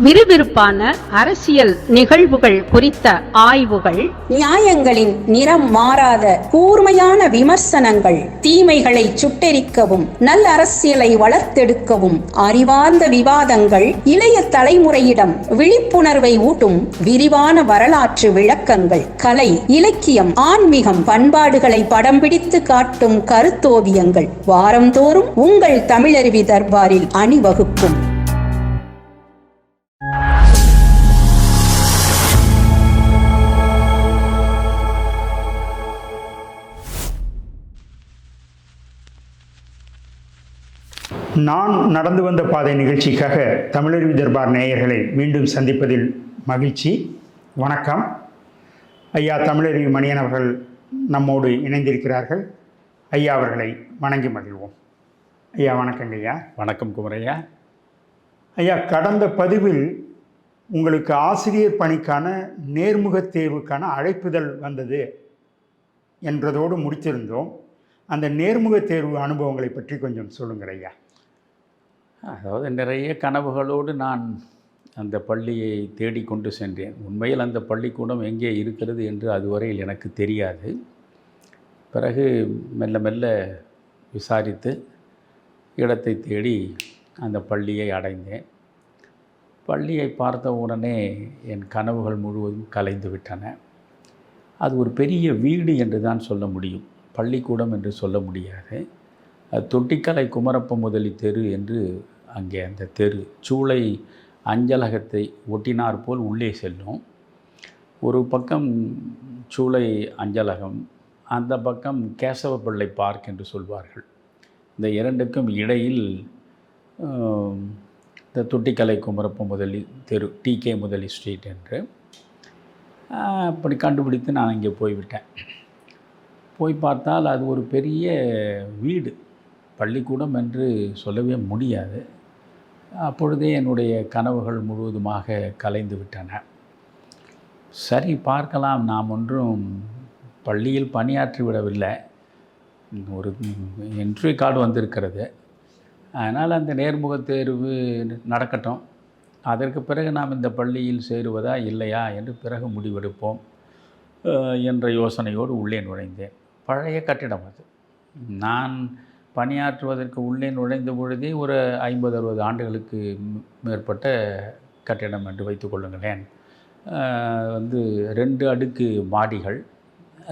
விறுவிறுப்பான அரசியல் நிகழ்வுகள் குறித்த ஆய்வுகள், நியாயங்களின் நிறம் மாறாத கூர்மையான விமர்சனங்கள், தீமைகளை சுட்டெரிக்கவும் நல்ல அரசியலை வளர்த்தெடுக்கவும் அறிவார்ந்த விவாதங்கள், இளைய தலைமுறையிடம் விழிப்புணர்வை ஊட்டும் விரிவான வரலாற்று விளக்கங்கள், கலை, இலக்கியம், ஆன்மீகம், பண்பாடுகளை படம் பிடித்து காட்டும் கருத்தோவியங்கள் வாரந்தோறும் உங்கள் தமிழருவி தர்பாரில் அணிவகுக்கும். நான் நடந்து வந்த பாதை நிகழ்ச்சிக்காக தமிழருவி தர்பார் நேயர்களை மீண்டும் சந்திப்பதில் மகிழ்ச்சி. வணக்கம். ஐயா தமிழருவி மணியன் அவர்கள் நம்மோடு இணைந்திருக்கிறார்கள். ஐயா அவர்களை வணங்கி மகிழ்வோம். ஐயா வணக்கங்க. ஐயா வணக்கம் குமரையா. ஐயா, கடந்த பதிவில் உங்களுக்கு ஆசிரியர் பணிக்கான நேர்முகத் தேர்வுக்கான அழைப்புதல் வந்தது என்பதோடு முடித்திருந்தோம். அந்த நேர்முகத் தேர்வு அனுபவங்களை பற்றி கொஞ்சம் சொல்லுங்கள் ஐயா. அதாவது நிறைய கனவுகளோடு நான் அந்த பள்ளியை தேடிக்கொண்டு சென்றேன். உண்மையில் அந்த பள்ளிக்கூடம் எங்கே இருக்கிறது என்று அதுவரையில் எனக்கு தெரியாது. பிறகு மெல்ல மெல்ல விசாரித்து இடத்தை தேடி அந்த பள்ளியை அடைந்தேன். பள்ளியை பார்த்த உடனே என் கனவுகள் முழுவதும் கலைந்து விட்டன. அது ஒரு பெரிய வீடு என்று தான் சொல்ல முடியும், பள்ளிக்கூடம் என்று சொல்ல முடியாது. தொட்டிக்கலை குமரப்ப முதலி தெரு என்று அங்கே அந்த தெரு சூளை அஞ்சலகத்தை ஒட்டினார் போல் உள்ளே செல்லும். ஒரு பக்கம் சூளை அஞ்சலகம், அந்த பக்கம் கேசவப்பிள்ளை பார்க் என்று சொல்வார்கள். இந்த இரண்டுக்கும் இடையில் இந்த தொட்டிக்கலை குமரப்ப முதலி தெரு, டிகே முதலி ஸ்ட்ரீட் என்று அப்படி கண்டுபிடித்து நான் அங்கே போய்விட்டேன். போய் பார்த்தால் அது ஒரு பெரிய வீடு, பள்ளிக்கூடம் என்று சொல்லவே முடியாது. அப்பொழுதே என்னுடைய கனவுகள் முழுவதுமாக கலைந்து விட்டன. சரி, பார்க்கலாம், நாம் ஒன்றும் பள்ளியில் பணியாற்றி விடவில்லை, ஒரு என்ட்ரி கார்டு வந்திருக்கிறது, அதனால் அந்த நேர்முகத் தேர்வு நடக்கட்டும், அதற்கு பிறகு நாம் இந்த பள்ளியில் சேருவதா இல்லையா என்று பிறகு முடிவெடுப்போம் என்ற யோசனையோடு உள்ளே நுழைந்தேன். பழைய கட்டிடம் அது. நான் பணியாற்றுவதற்கு உள்ளே நுழைந்த பொழுதே ஒரு 50-60 ஆண்டுகளுக்கு மேற்பட்ட கட்டிடம் என்று வைத்து கொள்ளுங்களேன். 2 அடுக்கு மாடிகள்,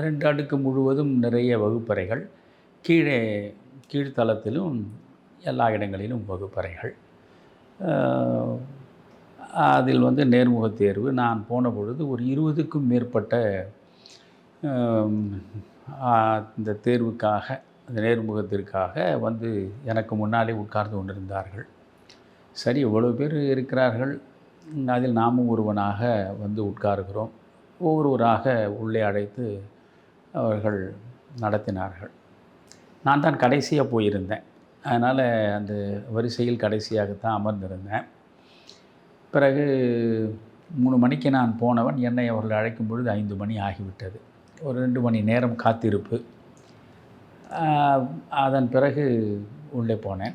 2 அடுக்கு முழுவதும் நிறைய வகுப்பறைகள், கீழ்த்தளத்திலும் எல்லா இடங்களிலும் வகுப்பறைகள். அதில் நேர்முகத் தேர்வு நான் போன பொழுது ஒரு 20க்கும் மேற்பட்ட இந்த தேர்வுக்காக, அந்த நேர்முகத்திற்காக எனக்கு முன்னாலே உட்கார்ந்து கொண்டிருந்தார்கள். சரி, இவ்வளோ பேர் இருக்கிறார்கள், அதில் நாமும் ஒருவனாக உட்காருகிறோம். ஒவ்வொருவராக உள்ளே அழைத்து அவர்கள் நடத்தினார்கள். நான் தான் கடைசியாக போயிருந்தேன், அதனால் அந்த வரிசையில் கடைசியாகத்தான் அமர்ந்திருந்தேன். பிறகு 3 மணிக்கு நான் போனவன், என்னை அவர்கள் அழைக்கும் பொழுது 5 மணி ஆகிவிட்டது. ஒரு 2 மணி நேரம் காத்திருப்பு. அதன் பிறகு உள்ளே போனேன்.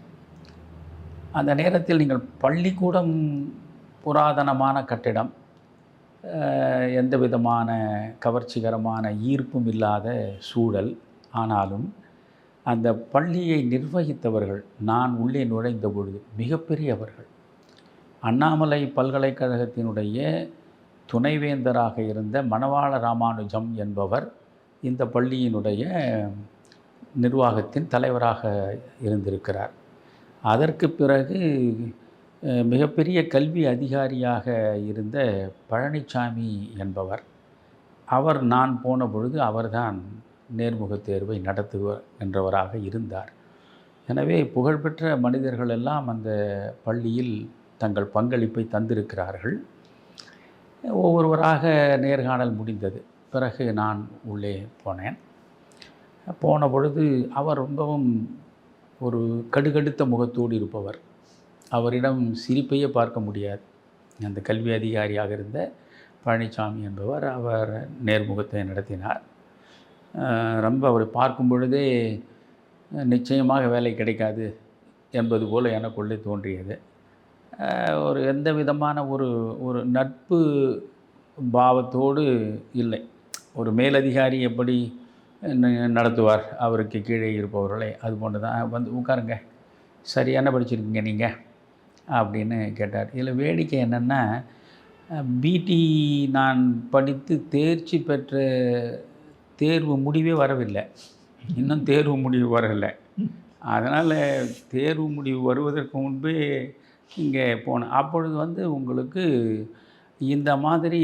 அந்த நேரத்தில் நீங்கள் பள்ளிக்கூடம் புராதனமான கட்டிடம், எந்த விதமான கவர்ச்சிகரமான ஈர்ப்பும் இல்லாத சூழல். ஆனாலும் அந்த பள்ளியை நிர்வகித்தவர்கள் நான் உள்ளே நுழைந்த பொழுது மிகப்பெரியவர்கள். அண்ணாமலை பல்கலைக்கழகத்தினுடைய துணைவேந்தராக இருந்த மணவாள ராமானுஜம் என்பவர் இந்த பள்ளியினுடைய நிர்வாகத்தின் தலைவராக இருந்திருக்கிறார். அதற்கு பிறகு மிகப்பெரிய கல்வி அதிகாரியாக இருந்த பழனிசாமி என்பவர், நான் போன பொழுது அவர்தான் நேர்முகத் தேர்வை நடத்துவர் என்றவராக இருந்தார். எனவே புகழ்பெற்ற மனிதர்கள் எல்லாம் அந்த பள்ளியில் தங்கள் பங்களிப்பை தந்திருக்கிறார்கள். ஒவ்வொருவராக நேர்காணல் முடிந்தது. பிறகு நான் உள்ளே போனேன். போன பொழுது அவர் ரொம்பவும் ஒரு கடுகடுத்த முகத்தோடு இருப்பவர். அவரிடம் சிரிப்பையே பார்க்க முடியாது. அந்த கல்வி அதிகாரியாக இருந்த பழனிசாமி என்பவர் அவர் நேர்முகத்தை நடத்தினார். ரொம்ப அவரை பார்க்கும் பொழுதே நிச்சயமாக வேலை கிடைக்காது என்பது போல் எனக்குள்ளே தோன்றியது. ஒரு எந்த விதமான ஒரு ஒரு நட்பு பாவத்தோடு இல்லை. ஒரு மேலதிகாரி எப்படி நடத்துவார் அவருக்கு கீழே இருப்பவர்களை, அது போன்று தான் வந்து உட்காருங்க, சரியான படிச்சிருக்கீங்க நீங்கள் அப்படின்னு கேட்டார். இதில் வேடிக்கை என்னென்னா, பிடி நான் படித்து தேர்ச்சி பெற்ற தேர்வு முடிவே வரவில்லை, இன்னும் தேர்வு முடிவு வரலை. அதனால் தேர்வு முடிவு வருவதற்கு முன்பே இங்கே போனேன். அப்பொழுது வந்து உங்களுக்கு இந்த மாதிரி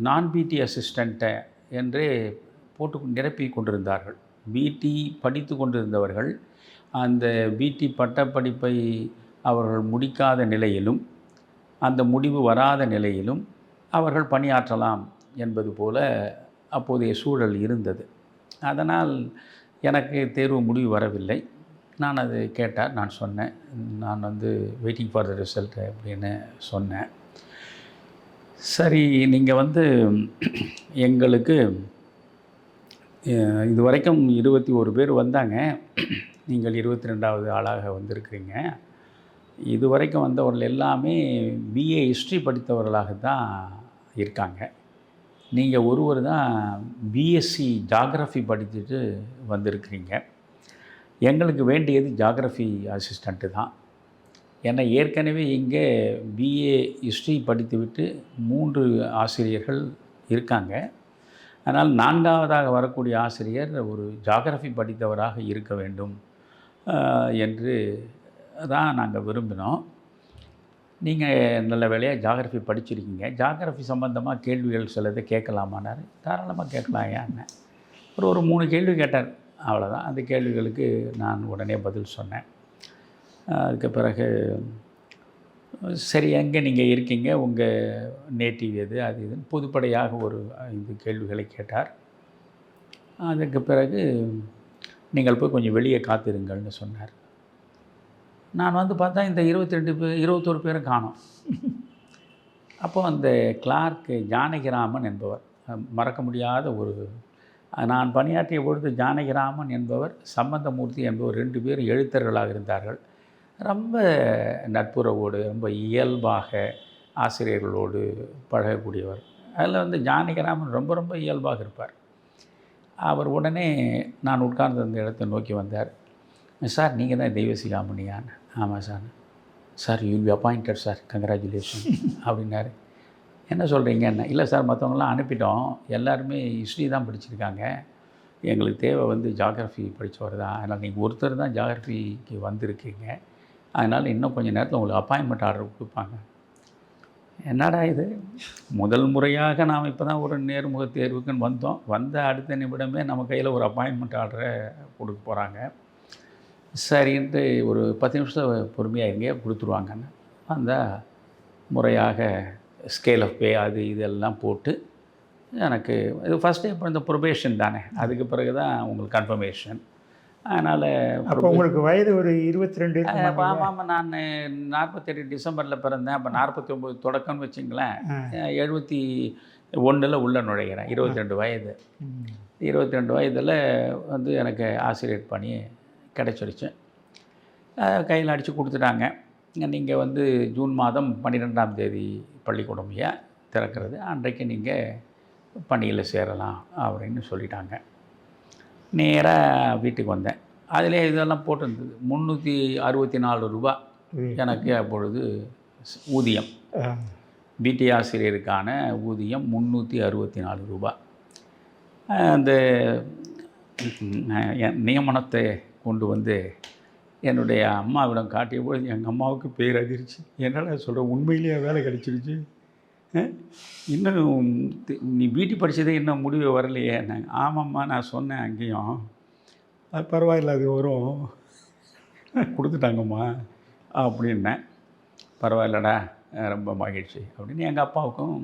நான் பிடி அசிஸ்டண்ட்டை என்றே போட்டு நிரப்பி கொண்டிருந்தார்கள். பிடி படித்து கொண்டிருந்தவர்கள் அந்த பிடி பட்டப்படிப்பை அவர்கள் முடிக்காத நிலையிலும் அந்த முடிவு வராத நிலையிலும் அவர்கள் பணியாற்றலாம் என்பது போல அப்போதைய சூழல் இருந்தது. அதனால் எனக்கு தேர்வு முடிவு வரவில்லை. நான் அது கேட்டார், நான் சொன்னேன், நான் வந்து வெயிட்டிங் ஃபார் த ரிசல்ட் அப்படின்னு சொன்னேன். சரி, நீங்கள் வந்து எங்களுக்கு இது வரைக்கும் 21 பேர் வந்தாங்க, நீங்கள் 22வது ஆளாக வந்திருக்கிறீங்க. இது வரைக்கும் வந்தவர்கள் எல்லாமே பிஏ ஹிஸ்ட்ரி படித்தவர்களாக தான் இருக்காங்க. நீங்கள் ஒருவர் தான் பிஎஸ்சி ஜாகிரஃபி படிச்சுட்டு வந்திருக்கிறீங்க. எங்களுக்கு வேண்டியது ஜாகிரஃபி அசிஸ்டண்ட்டு தான். ஏன்னா ஏற்கனவே இங்கே பிஏ ஹிஸ்ட்ரி படித்துவிட்டு 3 ஆசிரியர்கள் இருக்காங்க. அதனால் 4வதாக வரக்கூடிய ஆசிரியர் ஒரு ஜாகிரஃபி படித்தவராக இருக்க வேண்டும் என்று தான் நாங்கள் விரும்பினோம். நீங்கள் நல்ல வேலையாக ஜாகிரஃபி படிச்சிருக்கீங்க, ஜாகிரஃபி சம்பந்தமாக கேள்விகள் சிலதை கேட்கலாமான்னாரு. தாராளமாக கேட்கலாம் ஏன்னு. ஒரு 3 கேள்வி கேட்டார், அவ்வளோதான். அந்த கேள்விகளுக்கு நான் உடனே பதில் சொன்னேன். அதுக்கு பிறகு சரி, எங்கே நீங்கள் இருக்கீங்க, உங்கள் நேட்டிவ் எது, அது இதுன்னு பொதுப்படையாக ஒரு 5 கேள்விகளை கேட்டார். அதுக்கு பிறகு நீங்கள் போய் கொஞ்சம் வெளியே காத்திருங்கள்னு சொன்னார். நான் வந்து பார்த்தா இந்த 21 பேரும் காணோம். அப்போ அந்த கிளார்க் ஜானகிராமன் என்பவர், மறக்க முடியாத ஒரு, நான் பணியாற்றிய பொழுது ஜானகிராமன் என்பவர், சம்பந்தமூர்த்தி என்பவர் 2 பேரும் எழுத்தர்களாக இருந்தார்கள். ரொம்ப நட்புறவோடு ரொம்ப இயல்பாக ஆசிரியர்களோடு பழகக்கூடியவர். அதில் வந்து ஜானகிராமன் ரொம்ப ரொம்ப இயல்பாக இருப்பார். அவர் உடனே நான் உட்கார்ந்து அந்த இடத்தை நோக்கி வந்தார். சார், நீங்கள் தான் தெய்வசிகாமணியான்னு. ஆமாம் sir. Sir, you will be appointed sir, congratulation அப்படின்னாரு. என்ன சொல்கிறீங்க என்ன? இல்லை சார், மற்றவங்களாம் அனுப்பிட்டோம், எல்லாருமே ஹிஸ்ட்ரி தான் படிச்சிருக்காங்க, எங்களுக்கு தேவை வந்து ஜாகிரஃபி படித்தவர் தான். அதனால் நீங்கள் ஒருத்தர் தான் ஜாகிரஃபிக்கு வந்திருக்கீங்க, அதனால் இன்னும் கொஞ்சம் நேரத்தில் உங்களுக்கு அப்பாயின்மெண்ட் ஆர்டர் கொடுப்பாங்க. என்னடா இது, முதல் முறையாக நாம் இப்போ தான் ஒரு நேர்முக தேர்வுக்குன்னு வந்தோம், வந்த அடுத்த நிமிடமே நம்ம கையில் ஒரு அப்பாயின்மெண்ட் ஆர்டரை கொடுக்க போகிறாங்க. சரின்ட்டு ஒரு 10 நிமிஷம் பொறுமையாக இருங்க, கொடுத்துருவாங்கன்னு வந்தால் முறையாக ஸ்கேல் ஆஃப் பே அது இதெல்லாம் போட்டு எனக்கு இது ஃபஸ்ட்டு இப்போ இந்த ப்ரொபேஷன் தானே, அதுக்கு பிறகு தான் உங்களுக்கு கன்ஃபர்மேஷன். அதனால் அப்போ உங்களுக்கு வயது ஒரு 22? ஆமாம், நான் 48 டிசம்பரில் பிறந்தேன். அப்போ 49 தொடக்கம்னு வச்சுங்களேன். 71 உள்ள நுழைகிறேன். 22 வயது. 22 வயதில் வந்து எனக்கு ஆசிரியர் பணி கிடைச்சிடுச்சு. கையில் அடித்து கொடுத்துட்டாங்க. நீங்கள் வந்து ஜூன் மாதம் 12ஆம் தேதி பள்ளிக்கூடம் திறக்கிறது, அன்றைக்கு நீங்கள் பணியில் சேரலாம் அப்படின்னு சொல்லிட்டாங்க. நேராக வீட்டுக்கு வந்தேன். அதிலே இதெல்லாம் போட்டிருந்தது. 364 ரூபா எனக்கு அப்பொழுது ஊதியம். பிடி ஆசிரியருக்கான ஊதியம் 364 ரூபா. அந்த நியமனத்தை கொண்டு வந்து என்னுடைய அம்மாவிடம் காட்டிய பொழுது எங்கள் அம்மாவுக்கு பேர் அதிர்ச்சி. என்னடா சொல்கிற, உண்மையிலேயே வேலை கிடச்சிருச்சு, இன்னும் நீ பிடி படித்ததே இன்னும் முடிவு வரலையே. நாங்கள் ஆமாம்மா, நான் சொன்னேன் அங்கேயும், அது பரவாயில்ல, அது வரும், கொடுத்துட்டாங்கம்மா அப்படின்னேன். பரவாயில்லடா, ரொம்ப மகிழ்ச்சி அப்படின்னு எங்கள் அப்பாவுக்கும்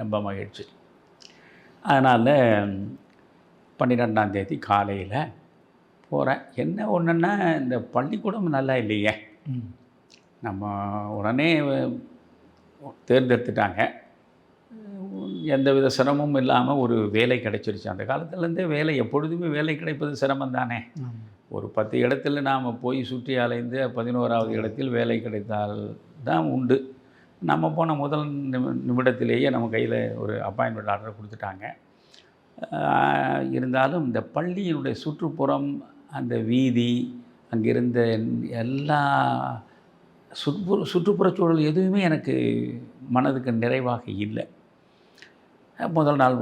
ரொம்ப மகிழ்ச்சி. அதனால் 12ஆம் தேதி காலையில் போகிறேன். என்ன ஒன்றுன்னா, இந்த பள்ளிக்கூடம் நல்லா இல்லையே, நம்ம உடனே தேர்ந்தெடுத்துட்டாங்க, எந்தவித சிரமமும் இல்லாமல் ஒரு வேலை கிடைச்சிருச்சு. அந்த காலத்துலேருந்தே வேலை, எப்பொழுதுமே வேலை கிடைப்பது சிரமம் தானே. ஒரு 10 இடத்துல நாம் போய் சுற்றி அலைந்து 11ஆவது இடத்தில் வேலை கிடைத்தால் தான் உண்டு. நம்ம போன முதல் நிமிடத்திலேயே நம்ம கையில் ஒரு அப்பாயின்மெண்ட் ஆர்டர் கொடுத்துட்டாங்க. இருந்தாலும் இந்த பள்ளியினுடைய சுற்றுப்புறம், அந்த வீதி, அங்கிருந்த எல்லா சுற்றுப்புறச் சூழல் எதுவுமே எனக்கு மனதுக்கு நிறைவாக இல்லை. முதல் நாள்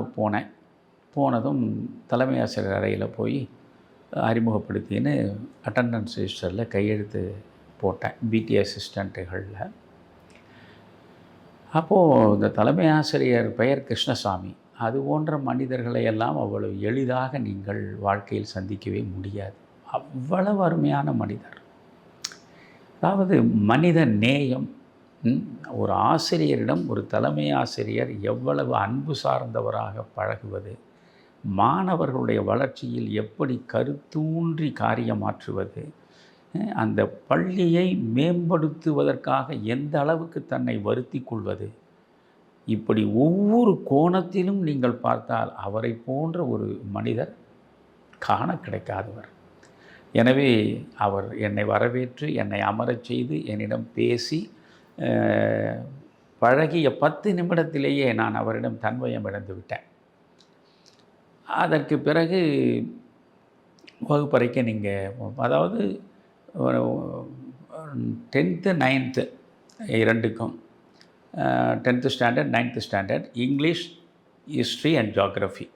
போனதும் தலைமை ஆசிரியர் அறையில் போய் அறிமுகப்படுத்தின்னு அட்டண்டன்ஸ் ரெஜிஸ்டரில் கையெழுத்து போட்டேன், பிடி அசிஸ்டண்ட்டுகளில். அப்போது இந்த தலைமை ஆசிரியர் பெயர் கிருஷ்ணசாமி. அது போன்ற மனிதர்களை எல்லாம் அவ்வளவு எளிதாக நீங்கள் வாழ்க்கையில் சந்திக்கவே முடியாது. அவ்வளவு அருமையான மனிதர். அதாவது மனித நேயம். ஒரு ஆசிரியரிடம் ஒரு தலைமை ஆசிரியர் எவ்வளவு அன்பு சார்ந்தவராக பழகுவது, மாணவர்களுடைய வளர்ச்சியில் எப்படி கருத்தூன்றி காரியமாற்றுவது, அந்த பள்ளியை மேம்படுத்துவதற்காக எந்த அளவுக்கு தன்னை வருத்தி கொள்வது, இப்படி ஒவ்வொரு கோணத்திலும் நீங்கள் பார்த்தால் அவரை போன்ற ஒரு மனிதர் காண கிடைக்காதவர். எனவே அவர் என்னை வரவேற்று என்னை அமரச் செய்து என்னிடம் பேசி பழகிய 10 நிமிடத்திலேயே நான் அவரிடம் தன்வயம் இழந்து விட்டேன். அதற்கு பிறகு வகுப்பறைக்கு நீங்கள், அதாவது 10th 9th இரண்டுக்கும் 10th standard 9th standard English, history and geography,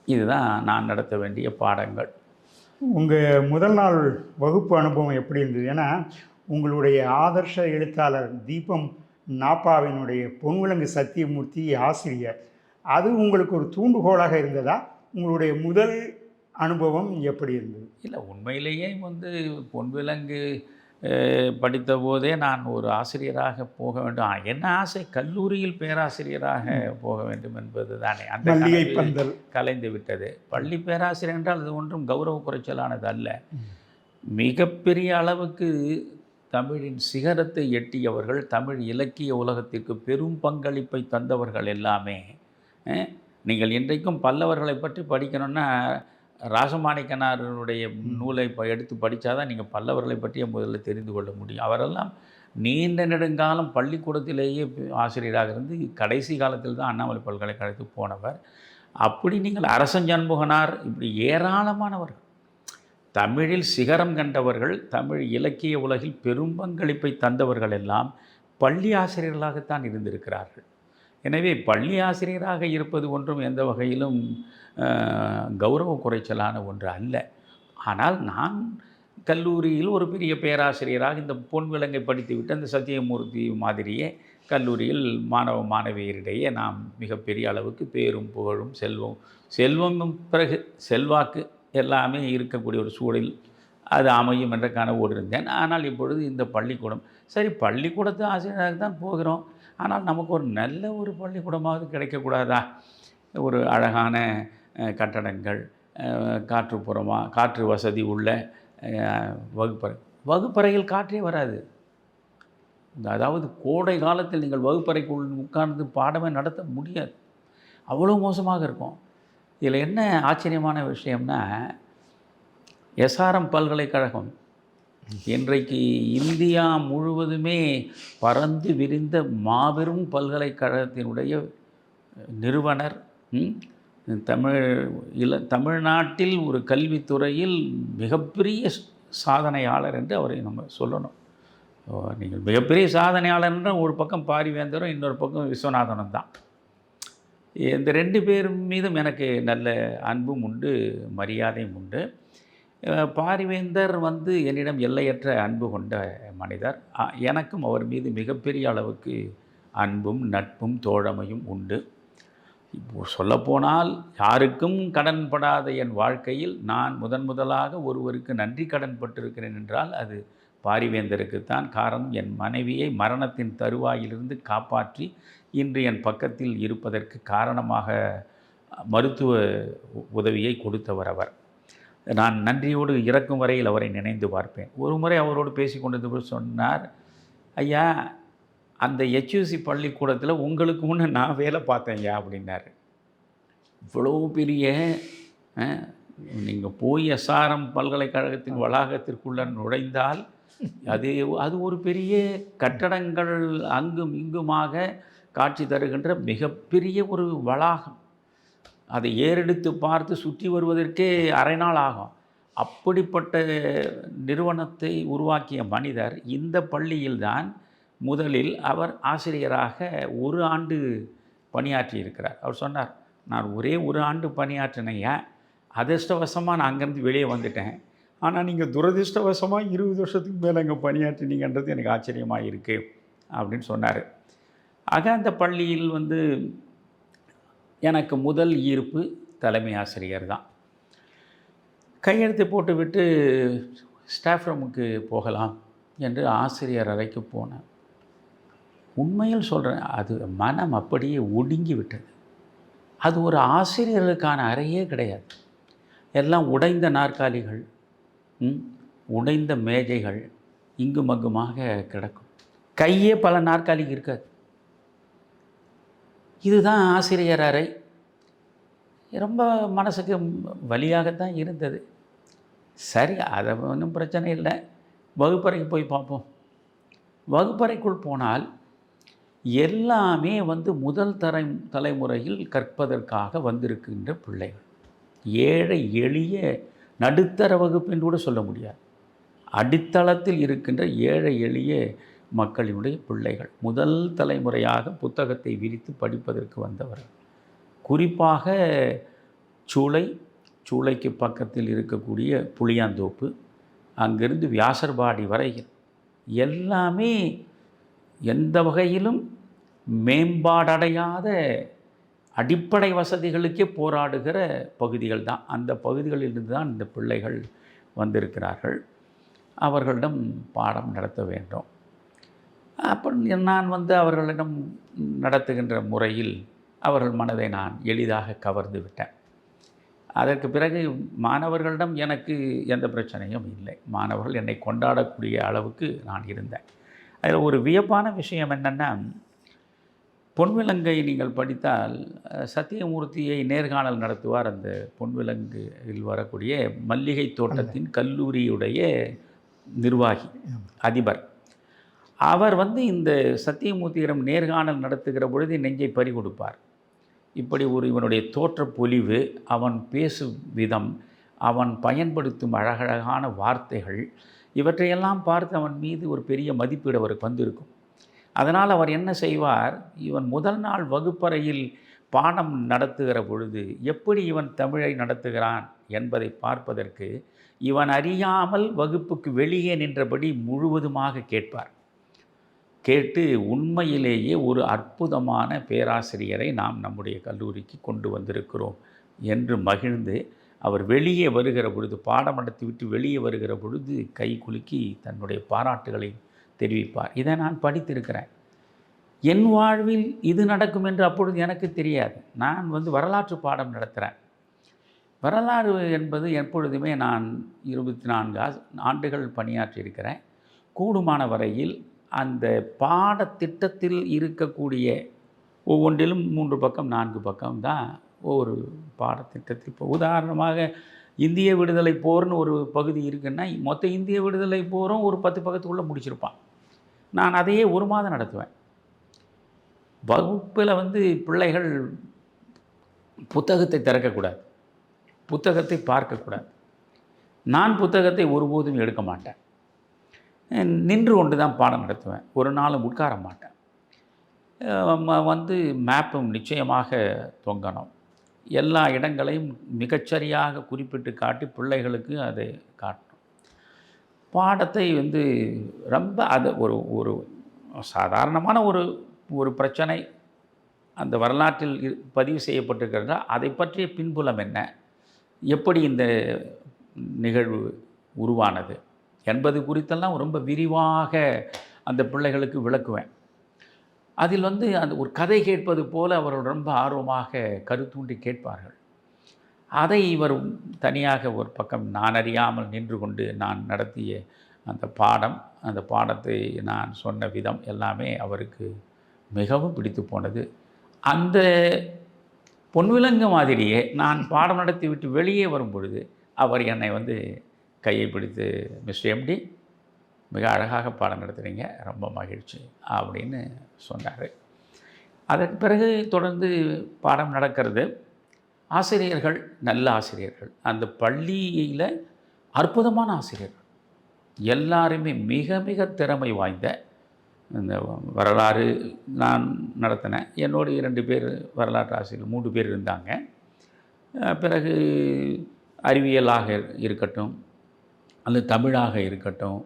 இதுதான் நான் நடத்த வேண்டிய பாடங்கள். உங்கள் முதல் நாள் வகுப்பு அனுபவம் எப்படி இருந்தது? ஏன்னா உங்களுடைய ஆதர்ஷ எழுத்தாளர் தீபம் நாப்பாவினுடைய பொன்விலங்கு சத்தியமூர்த்தி ஆசிரியர், அது உங்களுக்கு ஒரு தூண்டுகோலாக இருந்ததா? உங்களுடைய முதல் அனுபவம் எப்படி இருந்தது? இல்லை, உண்மையிலேயே பொன்விலங்கு படித்த போதே நான் ஒரு ஆசிரியராக போக வேண்டும், என்ன ஆசை, கல்லூரியில் பேராசிரியராக போக வேண்டும் என்பது தானே. அந்த கலைந்து விட்டது. பள்ளி பேராசிரியர் என்றால் அது ஒன்றும் கௌரவ குறைச்சலானது அல்ல. மிகப்பெரிய அளவுக்கு தமிழின் சிகரத்தை எட்டியவர்கள், தமிழ் இலக்கிய உலகத்திற்கு பெரும் பங்களிப்பை தந்தவர்கள் எல்லாமே. நீங்கள் இன்றைக்கும் பல்லவர்களை பற்றி படிக்கணும்னா ராசமாணிக்கனாருடைய நூலை எடுத்து படித்தா தான் நீங்கள் பல்லவர்களை பற்றிய முதல்ல தெரிந்து கொள்ள முடியும். அவரெல்லாம் நீண்ட நெடுங்காலம் பள்ளிக்கூடத்திலேயே ஆசிரியராக இருந்து கடைசி காலத்தில் தான் அண்ணாமலை பல்கலைக்கழகத்துக்கு போனவர். அப்படி நீங்கள் அரசஞ்சண்முகனார், இப்படி ஏராளமானவர்கள், தமிழில் சிகரம் கண்டவர்கள், தமிழ் இலக்கிய உலகில் பெரும் பங்களிப்பை தந்தவர்கள் எல்லாம் பள்ளி ஆசிரியர்களாகத்தான் இருந்திருக்கிறார்கள். எனவே பள்ளி ஆசிரியராக இருப்பது ஒன்றும் எந்த வகையிலும் கௌரவ குறைச்சலான ஒன்று அல்ல. ஆனால் நான் கல்லூரியில் ஒரு பெரிய பேராசிரியராக இந்த பொன்விலங்கை படித்துவிட்டு அந்த சத்தியமூர்த்தி மாதிரியே கல்லூரியில் மாணவ மாணவியரிடையே நாம் மிகப்பெரிய அளவுக்கு பேரும் புகழும் செல்வமும் பிறகு செல்வாக்கு எல்லாமே இருக்கக்கூடிய ஒரு சூழலில் அது அமையும் என்ற கனவோடு இருந்தேன். ஆனால் இப்பொழுது இந்த பள்ளிக்கூடம், சரி பள்ளிக்கூடத்து ஆசிரியராக தான் போகிறோம், ஆனால் நமக்கு ஒரு நல்ல ஒரு பள்ளிக்கூடமாவது கிடைக்கக்கூடாதா? ஒரு அழகான கட்டடங்கள், காற்று வசதி உள்ள வகுப்பறையில் காற்றே வராது. அதாவது கோடை காலத்தில் நீங்கள் வகுப்பறைக்குள் உட்கார்ந்து பாடமே நடத்த முடியாது, அவ்வளோ மோசமாக இருக்கும். இதில் என்ன ஆச்சரியமான விஷயம்னா, எஸ்ஆர்எம் பல்கலைக்கழகம் இன்றைக்கு இந்தியா முழுவதுமே பறந்து விரிந்த மாபெரும் பல்கலைக்கழகத்தினுடைய நிறுவனர், தமிழ்நாட்டில் ஒரு கல்வித்துறையில் மிகப்பெரிய சாதனையாளர் என்று அவரை நம்ம சொல்லணும். நீங்கள் மிகப்பெரிய சாதனையாளர் என்ற ஒரு பக்கம் பாரிவேந்தரும் இன்னொரு பக்கம் விஸ்வநாதனும் தான். இந்த 2 பேர் மீதும் எனக்கு நல்ல அன்பும் உண்டு, மரியாதையும் உண்டு. பாரிவேந்தர் என்னிடம் எல்லையற்ற அன்பு கொண்ட மனிதர். எனக்கும் அவர் மீது மிகப்பெரிய அளவுக்கு அன்பும் நட்பும் தோழமையும் உண்டு. இப்போ சொல்லப்போனால் யாருக்கும் கடன் படாத என் வாழ்க்கையில் நான் முதலாக ஒருவருக்கு நன்றி கடன் பட்டிருக்கிறேன் என்றால் அது பாரிவேந்தருக்குத்தான். காரணம், என் மனைவியை மரணத்தின் தருவாயிலிருந்து காப்பாற்றி இன்று என் பக்கத்தில் இருப்பதற்கு காரணமாக மருத்துவ உதவியை கொடுத்தவர் அவர். நான் நன்றியோடு இறக்கும் வரையில் அவரை நினைந்து பார்ப்பேன். ஒரு முறை அவரோடு பேசி கொண்டது சொன்னார், ஐயா அந்த HUC பள்ளிக்கூடத்தில் உங்களுக்கு முன்னே நான் வேலை பார்த்தேன் ஐயா அப்படின்னாரு. இவ்வளோ பெரிய நீங்கள் போய் எஸ்ஆர்எம் பல்கலைக்கழகத்தின் வளாகத்திற்குள்ள நுழைந்தால் அது அது ஒரு பெரிய கட்டடங்கள் அங்கும் இங்குமாக காட்சி தருகின்ற மிகப்பெரிய ஒரு வளாகம். அதை ஏறெடுத்து பார்த்து சுற்றி வருவதற்கே அரை நாள் ஆகும். அப்படிப்பட்ட நிறுவனத்தை உருவாக்கிய மனிதர் இந்த பள்ளியில்தான் முதலில் அவர் ஆசிரியராக 1 ஆண்டு பணியாற்றியிருக்கிறார். அவர் சொன்னார், நான் ஒரே 1 ஆண்டு பணியாற்றினையா, அதிர்ஷ்டவசமாக நான் அங்கேருந்து வெளியே வந்துட்டேன். ஆனால் நீங்கள் துரதிர்ஷ்டவசமாக 20 வருஷத்துக்கு மேலே அங்கே பணியாற்றினீங்கன்றது எனக்கு ஆச்சரியமாக இருக்குது அப்படின்னு சொன்னார். ஆக அந்த பள்ளியில் எனக்கு முதல் ஈர்ப்பு தலைமை ஆசிரியர் தான். கையெழுத்து போட்டுவிட்டு ஸ்டாஃப் ரூமுக்கு போகலாம் என்று ஆசிரியர் அறைக்கு போனேன். உண்மையில் சொல்கிறேன், அது மனம் அப்படியே ஒடுங்கி விட்டது. அது ஒரு ஆசிரியர்களுக்கான அறையே கிடையாது. எல்லாம் உடைந்த நாற்காலிகள், உடைந்த மேஜைகள் இங்கும் அங்குமாக கிடக்கும். கையே பல நாற்காலிக்கு இருக்காது. இதுதான் ஆசிரியர் அறை. ரொம்ப மனசுக்கு வலியாகத்தான் இருந்தது. சரி, அதை ஒன்றும் பிரச்சனை இல்லை, வகுப்பறைக்கு போய் பார்ப்போம். வகுப்பறைக்குள் போனால் எல்லாமே முதல் தலைமுறையில் கற்பதற்காக வந்திருக்கின்ற பிள்ளைகள். ஏழை எளிய நடுத்தர வகுப்பு என்று கூட சொல்ல முடியாது, அடித்தளத்தில் இருக்கின்ற ஏழை எளிய மக்களினுடைய பிள்ளைகள். முதல் தலைமுறையாக புத்தகத்தை விரித்து படிப்பதற்கு வந்தவர்கள். குறிப்பாக சூளைக்கு பக்கத்தில் இருக்கக்கூடிய புளியாந்தோப்பு, அங்கிருந்து வியாசர்பாடி வரையில் எல்லாமே எந்த வகையிலும் மேம்பாடடையாத அடிப்படை வசதிகளுக்கே போராடுகிற பகுதிகள் தான். அந்த பகுதிகளிலிருந்து தான் இந்த பிள்ளைகள் வந்திருக்கிறார்கள். அவர்களிடம் பாடம் நடத்த வேண்டும். அப்போ நான் அவர்களிடம் நடத்துகின்ற முறையில் அவர்கள் மனதை நான் எளிதாக கவர்ந்து விட்டேன். அதற்கு பிறகு மாணவர்களிடம் எனக்கு எந்த பிரச்சனையும் இல்லை. மாணவர்கள் என்னை கொண்டாடக்கூடிய அளவுக்கு நான் இருந்தேன். அதில் ஒரு வியப்பான விஷயம் என்னென்னா, பொன்விலங்கை நீங்கள் படித்தால் சத்தியமூர்த்தியை நேர்காணல் நடத்துவார் அந்த பொன்விலங்கில் வரக்கூடிய மல்லிகை தோட்டத்தின் கல்லூரியுடைய நிர்வாகி, அதிபர். அவர் இந்த சத்தியமூர்த்தியிடம் நேர்காணல் நடத்துகிற பொழுது நெஞ்சை பறி கொடுப்பார். இப்படி இவனுடைய தோற்ற பொலிவு, அவன் பேசும் விதம், அவன் பயன்படுத்தும் அழகழகான வார்த்தைகள், இவற்றையெல்லாம் பார்த்து அவன் மீது ஒரு பெரிய மதிப்பீடு அவருக்கு வந்திருக்கும். அதனால் அவர் என்ன செய்வார், இவன் முதல் நாள் வகுப்பறையில் பாடம் நடத்துகிற பொழுது எப்படி இவன் தமிழை நடத்துகிறான் என்பதை பார்ப்பதற்கு இவன் அறியாமல் வகுப்புக்கு வெளியே நின்றபடி முழுவதுமாக கேட்பார். கேட்டு உண்மையிலேயே ஒரு அற்புதமான பேராசிரியரை நாம் நம்முடைய கல்லூரிக்கு கொண்டு வந்திருக்கிறோம் என்று மகிழ்ந்து அவர் வெளியே வருகிற பொழுது, பாடம் நடத்திவிட்டு வெளியே வருகிற பொழுது கை குலுக்கி தன்னுடைய பாராட்டுகளை தெரிவிப்பார். இதை நான் படித்திருக்கிறேன். என் வாழ்வில் இது நடக்கும் என்று அப்பொழுது எனக்கு தெரியாது. நான் வரலாற்று பாடம் நடத்துகிறேன். வரலாறு என்பது எப்பொழுதுமே நான் 24 ஆண்டுகள் பணியாற்றியிருக்கிறேன். கூடுமான வரையில் அந்த பாடத்திட்டத்தில் இருக்கக்கூடிய ஒவ்வொன்றிலும் 3 பக்கம் 4 பக்கம் தான் ஒரு பாடத்திட்டத்தில். இப்போ உதாரணமாக இந்திய விடுதலை போர்னு ஒரு பகுதி இருக்குன்னா, மொத்த இந்திய விடுதலை போரும் ஒரு 10 பக்கத்துக்குள்ளே முடிச்சிருப்பான். நான் அதையே 1 மாதம் நடத்துவேன். வகுப்பில் பிள்ளைகள் புத்தகத்தை திறக்கக்கூடாது, புத்தகத்தை பார்க்கக்கூடாது. நான் புத்தகத்தை ஒருபோதும் எடுக்க மாட்டேன். நின்று கொண்டு தான் பாடம் நடத்துவேன். ஒரு நாளும் உட்கார மாட்டேன். மேப்பும் நிச்சயமாக தொங்கணும். எல்லா இடங்களையும் மிகச்சரியாக குறிப்பிட்டு காட்டி பிள்ளைகளுக்கு அதை காட்டணும். பாடத்தை ரொம்ப அது ஒரு சாதாரணமான ஒரு பிரச்சனை அந்த வரலாற்றில் பதிவு செய்யப்பட்டிருக்கிறதா, அதை பற்றிய பின்புலம் என்ன, எப்படி இந்த நிகழ்வு உருவானது என்பது குறித்தெல்லாம் ரொம்ப விரிவாக அந்த பிள்ளைகளுக்கு விளக்குவேன். அதில் அந்த ஒரு கதை கேட்பது போல அவர்கள் ரொம்ப ஆர்வமாக கருத்தூண்டி கேட்பார்கள். அதை இவர் தனியாக ஒரு பக்கம் நான் அறியாமல் நின்று கொண்டு நான் நடத்திய அந்த பாடத்தை நான் சொன்ன விதம் எல்லாமே அவருக்கு மிகவும் பிடித்து போனது. அந்த பொன்விலங்கு மாதிரியே நான் பாடம் நடத்தி விட்டு வெளியே வரும் பொழுது அவர் என்னை கையை பிடித்து, மிஸ்டர் எம்டி, மிக அழகாக பாடம் நடத்துகிறீங்க, ரொம்ப மகிழ்ச்சி அப்படின்னு சொன்னார். அதற்கு பிறகு தொடர்ந்து பாடம் நடக்கிறது. ஆசிரியர்கள் நல்ல ஆசிரியர்கள், அந்த பள்ளியில் அற்புதமான ஆசிரியர்கள், எல்லாருமே மிக மிக திறமை வாய்ந்த. இந்த வரலாறு நான் நடத்தினேன், என்னோட 2 பேர் வரலாற்று ஆசிரியர்கள், 3 பேர் இருந்தாங்க. பிறகு அறிவியலாக இருக்கட்டும் அல்லது தமிழாக இருக்கட்டும்,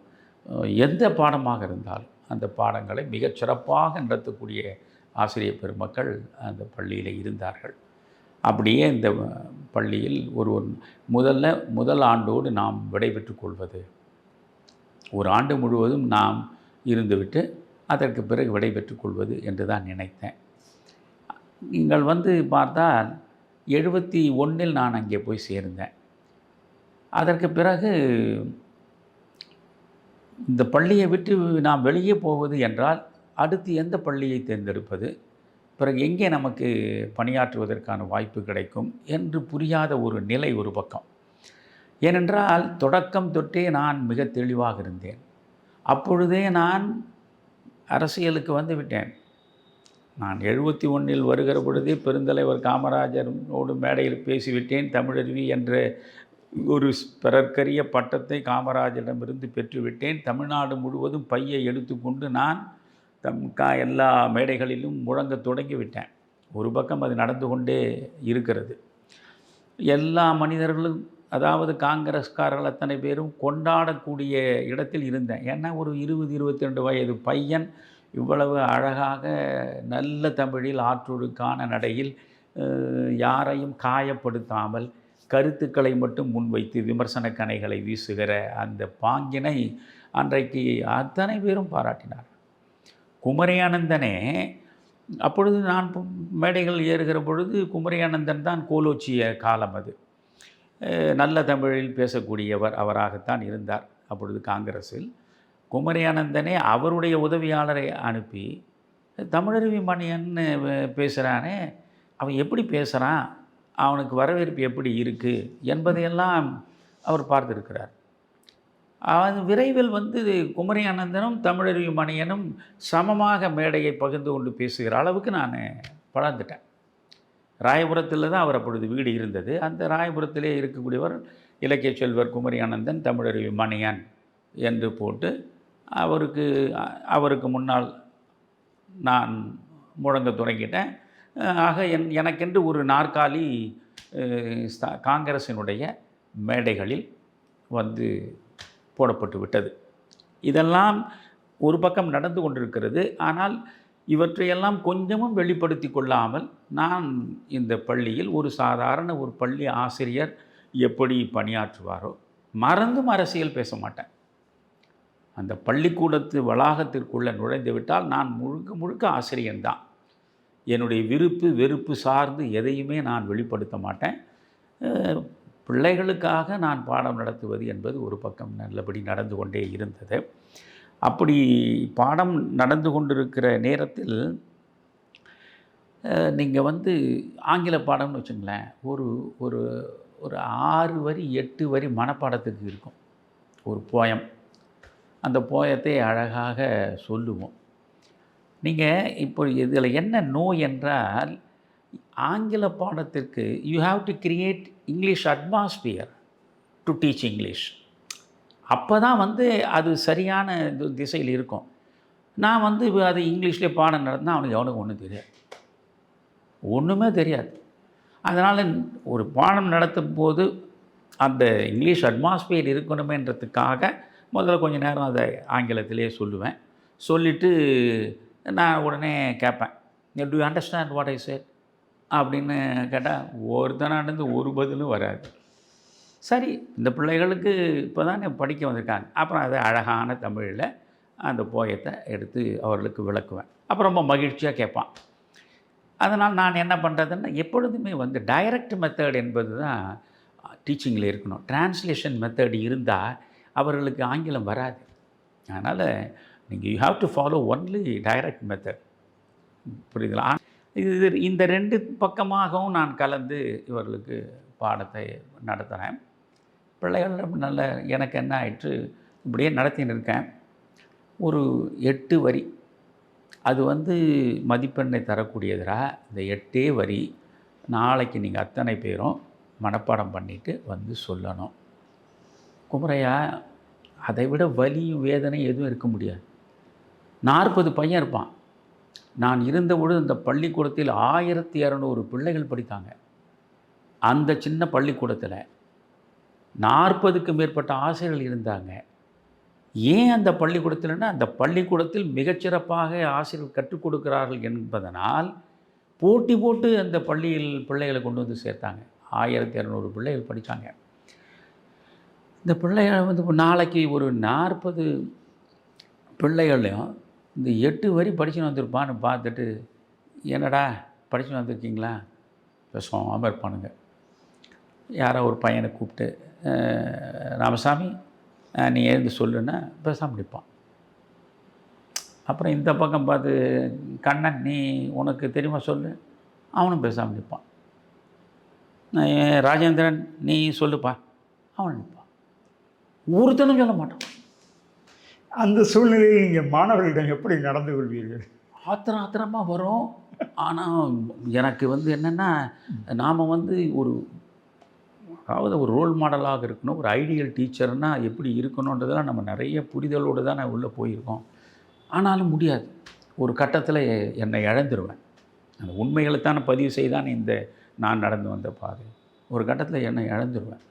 எந்த பாடமாக இருந்தாலும் அந்த பாடங்களை மிகச்சிறப்பாக நடத்தக்கூடிய ஆசிரியர் பெருமக்கள் அந்த பள்ளியில் இருந்தார்கள். அப்படியே இந்த பள்ளியில் முதல் ஆண்டோடு நாம் விடைபெற்றுக் கொள்வது, ஒரு ஆண்டு முழுவதும் நாம் இருந்துவிட்டு அதற்கு பிறகு விடைபெற்றுக் கொள்வது என்று தான் நினைத்தேன். நீங்கள் பார்த்தால் 71 நான் அங்கே போய் சேர்ந்தேன். அதற்கு பிறகு இந்த பள்ளியை விட்டு நாம் வெளியே போவது என்றால் அடுத்து எந்த பள்ளியை தேர்ந்தெடுப்பது, பிறகு எங்கே நமக்கு பணியாற்றுவதற்கான வாய்ப்பு கிடைக்கும் என்று புரியாத ஒரு நிலை ஒரு பக்கம். ஏனென்றால் தொடக்கம் தொட்டே நான் மிக தெளிவாக இருந்தேன். அப்பொழுதே நான் அரசியலுக்கு வந்து விட்டேன். நான் 71 வருகிற பொழுதே பெருந்தலைவர் காமராஜரோடு மேடையில் பேசிவிட்டேன். தமிழருவி என்ற ஒரு பிறர்க்கரிய பட்டத்தை காமராஜரிடமிருந்து பெற்றுவிட்டேன். தமிழ்நாடு முழுவதும் பையை எடுத்துக்கொண்டு நான் எல்லா மேடைகளிலும் முழங்க தொடங்கிவிட்டேன். ஒரு பக்கம் அது நடந்து கொண்டே இருக்கிறது. எல்லா மனிதர்களும், அதாவது காங்கிரஸ்காரர்கள் அத்தனை பேரும் கொண்டாடக்கூடிய இடத்தில் இருந்தேன். ஏன்னா ஒரு 20-22 வயது பையன் இவ்வளவு அழகாக நல்ல தமிழில் ஆற்றொழுக்கான நடையில் யாரையும் காயப்படுத்தாமல் கருத்துக்களை மட்டும் முன்வைத்து விமர்சன கணைகளை வீசுகிற அந்த பாங்கினை அன்றைக்கு அத்தனை பேரும் பாராட்டினார். குமரியானந்தனே, அப்பொழுது நான் மேடைகள் ஏறுகிற பொழுது குமரியானந்தன் தான் கோலோச்சிய காலம் அது. நல்ல தமிழில் பேசக்கூடியவர் அவராகத்தான் இருந்தார் அப்பொழுது காங்கிரஸில். குமரியானந்தனே அவருடைய உதவியாளரை அனுப்பி தமிழருவி மணியன் பேசுகிறானே, அவன் எப்படி பேசுகிறான், அவனுக்கு வரவேற்பு எப்படி இருக்குது என்பதையெல்லாம் அவர் பார்த்துருக்கிறார். அது விரைவில் குமரியானந்தனும் தமிழருவி மணியனும் சமமாக மேடையை பகிர்ந்து கொண்டு பேசுகிற அளவுக்கு நான் வளர்ந்துட்டேன். ராயபுரத்தில் தான் அவர் அப்பொழுது வீடு இருந்தது. அந்த ராயபுரத்திலே இருக்கக்கூடியவர் இலக்கிய செல்வர் குமரியானந்தன் தமிழருவி மணியன் என்று போட்டு அவருக்கு முன்னால் நான் முழங்க தொடங்கிட்டேன். ஆக எனக்கென்று ஒரு நாற்காலி காங்கிரஸினுடைய மேடைகளில் போடப்பட்டு விட்டது. இதெல்லாம் ஒரு பக்கம் நடந்து கொண்டிருக்கிறது. ஆனால் இவற்றையெல்லாம் கொஞ்சமும் வெளிப்படுத்தி கொள்ளாமல் நான் இந்த பள்ளியில் ஒரு சாதாரண ஒரு பள்ளி ஆசிரியர் எப்படி பணியாற்றுவாரோ மறந்தும் அரசியல் பேச மாட்டேன். அந்த பள்ளிக்கூடத்து வளாகத்திற்குள்ளே நுழைந்து விட்டால் நான் முழுக்க ஆசிரியன்தான். என்னுடைய விருப்பு வெறுப்பு சார்ந்து எதையுமே நான் வெளிப்படுத்த மாட்டேன். பிள்ளைகளுக்காக நான் பாடம் நடத்துவது என்பது ஒரு பக்கம் நல்லபடி நடந்து கொண்டே இருந்தது. அப்படி பாடம் நடந்து கொண்டிருக்கிற நேரத்தில் நீங்கள் ஆங்கில பாடம்னு வச்சுங்களேன், ஒரு ஒரு ஒரு 6 வரி 8 வரி மனப்பாடத்துக்கு இருக்கும் ஒரு போயம். அந்த போயத்தை அழகாக சொல்லுவோம். நீங்கள் இப்போ இதில் என்ன நோய் என்றால், ஆங்கில பாடத்திற்கு you have to create English atmosphere to teach English. அப்போ தான் அது சரியான திசையில் இருக்கும். நான் அது இங்கிலீஷ்லேயே பாடம் நடந்தால் அவனுக்கு எவனுக்கு ஒன்றும் தெரியாது, ஒன்றுமே தெரியாது. அதனால் ஒரு பாடம் நடத்தும் போது அந்த இங்கிலீஷ் அட்மாஸ்பியர் இருக்கணுமேன்றதுக்காக முதல்ல கொஞ்சம் நேரம் அதை ஆங்கிலத்திலே சொல்லுவேன். சொல்லிவிட்டு நான் உடனே கேட்பேன், do you understand what I said அப்படின்னு கேட்டால் ஒருத்தனாண்டு ஒரு பதிலும் வராது. சரி, இந்த பிள்ளைகளுக்கு இப்போ தான் படிக்க வந்திருக்காங்க. அப்புறம் அதை அழகான தமிழில் அந்த போயத்தை எடுத்து அவர்களுக்கு விளக்குவேன். அப்புறம் ரொம்ப மகிழ்ச்சியாக கேட்பான். அதனால் நான் என்ன பண்ணுறதுன்னா, எப்பொழுதுமே டைரக்ட் மெத்தட் என்பது தான் டீச்சிங்கில் இருக்கணும். டிரான்ஸ்லேஷன் மெத்தட் இருந்தால் அவர்களுக்கு ஆங்கிலம் வராது. அதனால் நீங்கள் you have to follow only direct method. புரியுதுங்களா? இது இந்த 2 பக்கமாகவும் நான் கலந்து இவர்களுக்கு பாடத்தை நடத்துகிறேன். பிள்ளைகள் நல்ல எனக்கு என்ன ஆயிற்று, இப்படியே நடத்தின்னு இருக்கேன். ஒரு 8 வரி. அது மதிப்பெண்ணை தரக்கூடியதுரா. இந்த 8 வரி நாளைக்கு நீங்கள் அத்தனை பேரும் மனப்பாடம் பண்ணிவிட்டு சொல்லணும். குமரையா, அதை விட வலியும் வேதனையும் எதுவும் இருக்க முடியாது. 40 பையன் இருப்பான். நான் இருந்தபொழுது அந்த பள்ளிக்கூடத்தில் 1200 பிள்ளைகள் படித்தாங்க. அந்த சின்ன பள்ளிக்கூடத்தில் 40க்கு மேற்பட்ட ஆசிரியர்கள் இருந்தாங்க. ஏன் அந்த பள்ளிக்கூடத்தில்னா, அந்த பள்ளிக்கூடத்தில் மிகச்சிறப்பாக ஆசிரியர்கள் கற்றுக் கொடுக்கிறார்கள் என்பதனால் போட்டி போட்டு அந்த பள்ளியில் பிள்ளைகளை கொண்டு சேர்த்தாங்க. 1200 பிள்ளைகள் படித்தாங்க. இந்த பிள்ளைகள் நாளைக்கு ஒரு 40 பிள்ளைகளையும் இந்த 8 வரி படிச்சுன்னு வந்திருப்பான்னு பார்த்துட்டு, என்னடா படிச்சுன்னு வந்திருக்கீங்களா, பேசாமல் இருப்பானுங்க. யாரோ ஒரு பையனை கூப்பிட்டு, ராமசாமி நீ எழுந்து சொல்லுன்னா பேசாமல் நிற்பான். அப்புறம் இந்த பக்கம் பார்த்து, கண்ணன் நீ உனக்கு தெரியுமா சொல்லு, அவனும் பேசாமல் நிற்பான். ராஜேந்திரன் நீ சொல்லுப்பா, அவன் நிற்பான். ஒருத்தனும் சொல்ல மாட்டான். அந்த சூழ்நிலையில் நீங்கள் மாணவர்களிடம் எப்படி நடந்து கொள்வீர்கள்? ஆத்திரமாக வரும். ஆனால் எனக்கு என்னென்னா, நாம் ஒரு அதாவது ஒரு ரோல் மாடலாக இருக்கணும், ஒரு ஐடியல் டீச்சர்னால் எப்படி இருக்கணுன்றதெல்லாம் நம்ம நிறைய புரிதலோடு தான் நான் உள்ளே போயிருக்கோம். ஆனாலும் முடியாது. ஒரு கட்டத்தில் என்னை இழந்துருவேன். அந்த உண்மைகளைத்தானே பதிவு செய்தான் நான் நடந்து வந்த பாதை. ஒரு கட்டத்தில் என்னை இழந்துருவேன்.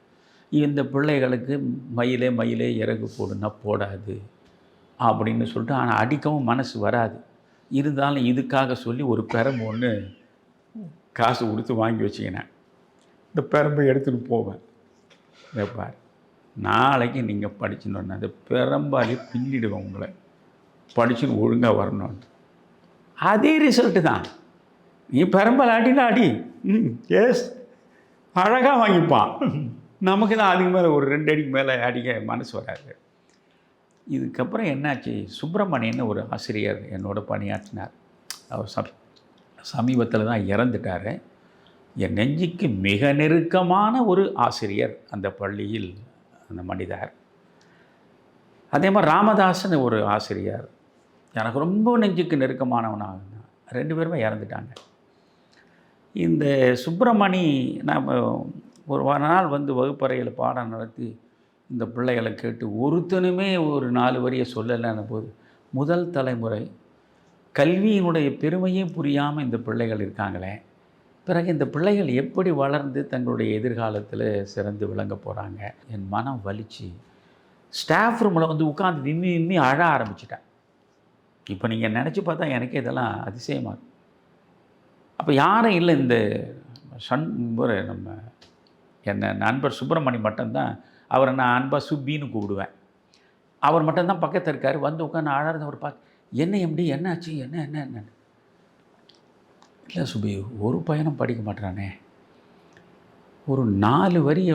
இந்த பிள்ளைகளுக்கு மயிலே இறகு போடுன்னா போடாது அப்படின்னு சொல்லிட்டு, ஆனால் அடிக்கவும் மனசு வராது. இருந்தாலும் இதுக்காக சொல்லி ஒரு பெரம்பு ஒன்று காசு கொடுத்து வாங்கி வச்சுக்கினேன். இந்த பெரம்பை எடுத்துகிட்டு போவேன். வைப்பார், நாளைக்கு நீங்கள் படிச்சுன்னு அந்த பெரம்பாலே பின்னிடுவேன் உங்களை, படிச்சுன்னு ஒழுங்காக வரணும்னு. அதே ரிசல்ட்டு தான். நீ பெரம்பால் அடினா அடி, எஸ் அழகாக வாங்கிப்பான். நமக்கு தான் அதுக்கு மேலே ஒரு 2 அடிக்கு மேலே அடிக்க மனசு வராது. இதுக்கப்புறம் என்னாச்சு, சுப்பிரமணியன்னு ஒரு ஆசிரியர் என்னோட பணியாற்றினார். அவர் சமீபத்தில் தான் இறந்துட்டார். என் நெஞ்சுக்கு மிக நெருக்கமான ஒரு ஆசிரியர் அந்த பள்ளியில், அந்த மனிதர். அதே மாதிரி ராமதாசன் ஒரு ஆசிரியர் எனக்கு ரொம்ப நெஞ்சுக்கு நெருக்கமானவனாக இருந்தான். 2 பேருமே இறந்துட்டாங்க. இந்த சுப்பிரமணி நாம் ஒரு நாள் வகுப்பறையில் பாடம் நடத்தி இந்த பிள்ளைகளை கேட்டு ஒருத்தனுமே ஒரு 4 வரியை சொல்லலைன்ன போது, முதல் தலைமுறை கல்வியினுடைய பெருமையே புரியாமல் இந்த பிள்ளைகள் இருக்காங்களே, பிறகு இந்த பிள்ளைகள் எப்படி வளர்ந்து தங்களுடைய எதிர்காலத்தில் சிறந்து விளங்க போகிறாங்க. என் மனம் வலிச்சு ஸ்டாஃப் ரூமில் உட்காந்து விம்மி அழ ஆரம்பிச்சிட்டேன். இப்போ நீங்கள் நினச்சி பார்த்தா எனக்கே இதெல்லாம் அதிசயமாக இருக்கும். அப்போ யாரும் இல்லை, இந்த நம்ம என்ன நண்பர் சுப்பிரமணி மட்டும்தான். அவரை நான் அன்பா சுப்பின்னு கூப்பிடுவேன். அவர் மட்டும்தான் பக்கத்தில் இருக்கார். உட்காந்து அழகாக அவர் பார்த்து, என்ன எப்படி என்னாச்சு, என்ன இல்லை சுபி, ஒரு பையனும் படிக்க மாட்டானே, ஒரு 4 வரியை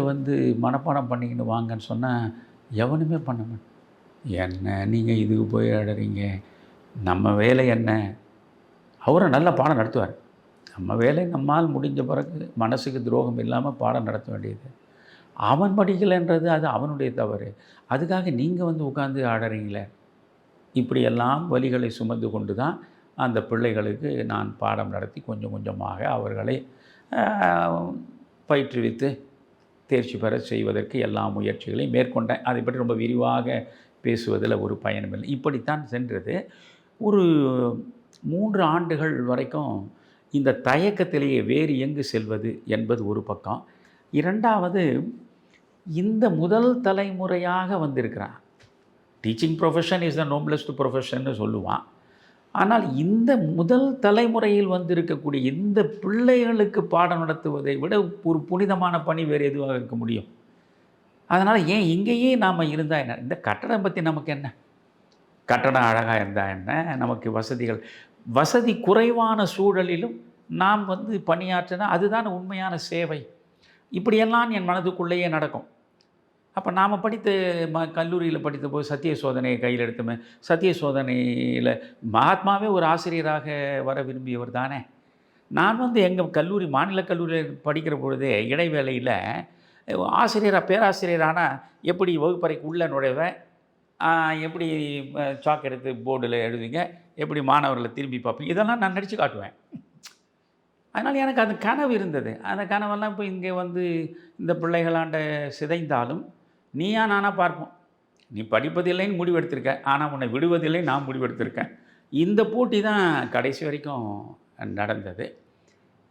மனப்பாடம் பண்ணிக்கின்னு வாங்கன்னு சொன்னால் எவனுமே பண்ண மாட்டேன். என்ன நீங்கள் இதுக்கு போய் அழறீங்க, நம்ம வேலை என்ன? அவரை நல்லா பாடம் நடத்துவார். நம்ம வேலை நம்மால் முடிஞ்ச பிறகு மனசுக்கு துரோகம் இல்லாமல் பாடம் நடத்த வேண்டியது. அவன் படிக்கலைன்றது அது அவனுடைய தவறு. அதுக்காக நீங்கள் உட்காந்து ஆடுறீங்களே. இப்படியெல்லாம் வலிகளை சுமந்து கொண்டு தான் அந்த பிள்ளைகளுக்கு நான் பாடம் நடத்தி கொஞ்சம் கொஞ்சமாக அவர்களை பயிற்றுவித்து தேர்ச்சி பெற செய்வதற்கு எல்லா முயற்சிகளையும் மேற்கொண்டேன். அதை பற்றி ரொம்ப விரிவாக பேசுவதில் ஒரு பயனுமில்லை. இப்படித்தான் சென்றது. ஒரு 3 ஆண்டுகள் வரைக்கும் இந்த தயக்கத்திலேயே வேறு எங்கு செல்வது என்பது ஒரு பக்கம். 2வது, இந்த முதல் தலைமுறையாக வந்திருக்கிறான். டீச்சிங் ப்ரொஃபஷன் இஸ் த நோப்லஸ்ட் ப்ரொஃபஷன்னு சொல்லுவான். ஆனால் இந்த முதல் தலைமுறையில் வந்திருக்கக்கூடிய இந்த பிள்ளைகளுக்கு பாடம் நடத்துவதை விட ஒரு புனிதமான பணி வேறு எதுவாக இருக்க முடியும்? அதனால் ஏன் இங்கேயே நாம் இருந்தால் என்ன? இந்த கட்டடம் பற்றி நமக்கு என்ன? கட்டடம் அழகாக இருந்தால் என்ன? நமக்கு வசதி குறைவான சூழலிலும் நாம் பணியாற்றினா அதுதான் உண்மையான சேவை. இப்படியெல்லாம் என் மனதுக்குள்ளேயே நடக்கும். அப்போ நாம் கல்லூரியில் படித்த போது சத்திய சோதனையை கையில் எடுத்தோமே. சத்திய சோதனையில் மகாத்மாவே ஒரு ஆசிரியராக வர விரும்பியவர் தானே. நான் எங்கள் கல்லூரி, மாநில கல்லூரியில் படிக்கிற பொழுதே இடைவேளையில் பேராசிரியரானால் எப்படி வகுப்பறைக்கு உள்ளே நுழைவேன், எப்படி சாக் எடுத்து போர்டில் எழுதுவீங்க, எப்படி மாணவர்களை திரும்பி பார்ப்பீங்க, இதெல்லாம் நான் நடித்து காட்டுவேன். அதனால் எனக்கு அந்த கனவு இருந்தது. அந்த கனவெல்லாம் இப்போ இங்கே வந்து இந்த பிள்ளைகளாண்ட சிதைந்தாலும் நீயா நானா பார்ப்போம். நீ படிப்பதில்லைன்னு முடிவெடுத்திருக்க, ஆனால் உன்னை விடுவதில்லை நான் முடிவெடுத்திருக்கேன். இந்த போட்டி தான் கடைசி வரைக்கும் நடந்தது.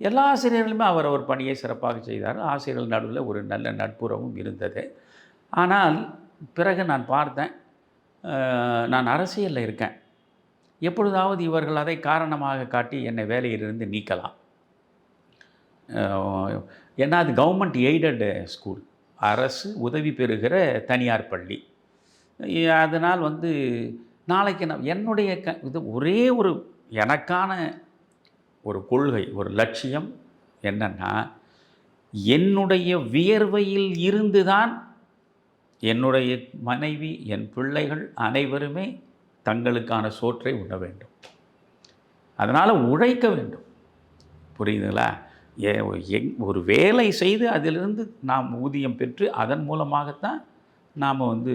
எல்லா ஆசிரியர்களுமே அவர் பணியை சிறப்பாக செய்தார். ஆசிரியர்கள் நடுவில் ஒரு நல்ல நட்புறவும் இருந்தது. ஆனால் பிறகு நான் பார்த்தேன், நான் அரசியலில் இருக்கேன், எப்பொழுதாவது இவர்கள் அதை காரணமாக காட்டி என்னை வேலையிலிருந்து நீக்கலாம். ஏன்னா அது கவர்மெண்ட் எய்டட் ஸ்கூல், அரசு உதவி பெறுகிற தனியார் பள்ளி. அதனால் வந்து நாளைக்கு நான் என்னுடைய இது ஒரே ஒரு எனக்கான ஒரு கொள்கை, ஒரு லட்சியம் என்னன்னா, என்னுடைய வியர்வையில் இருந்து தான் என்னுடைய மனைவி, என் பிள்ளைகள் அனைவருமே தங்களுக்கான சோற்றை உண்ண வேண்டும். அதனால் உழைக்க வேண்டும். புரியுதுங்களா? ஒரு வேலை செய்து அதிலிருந்து நாம் ஊதியம் பெற்று அதன் மூலமாகத்தான் நாம் வந்து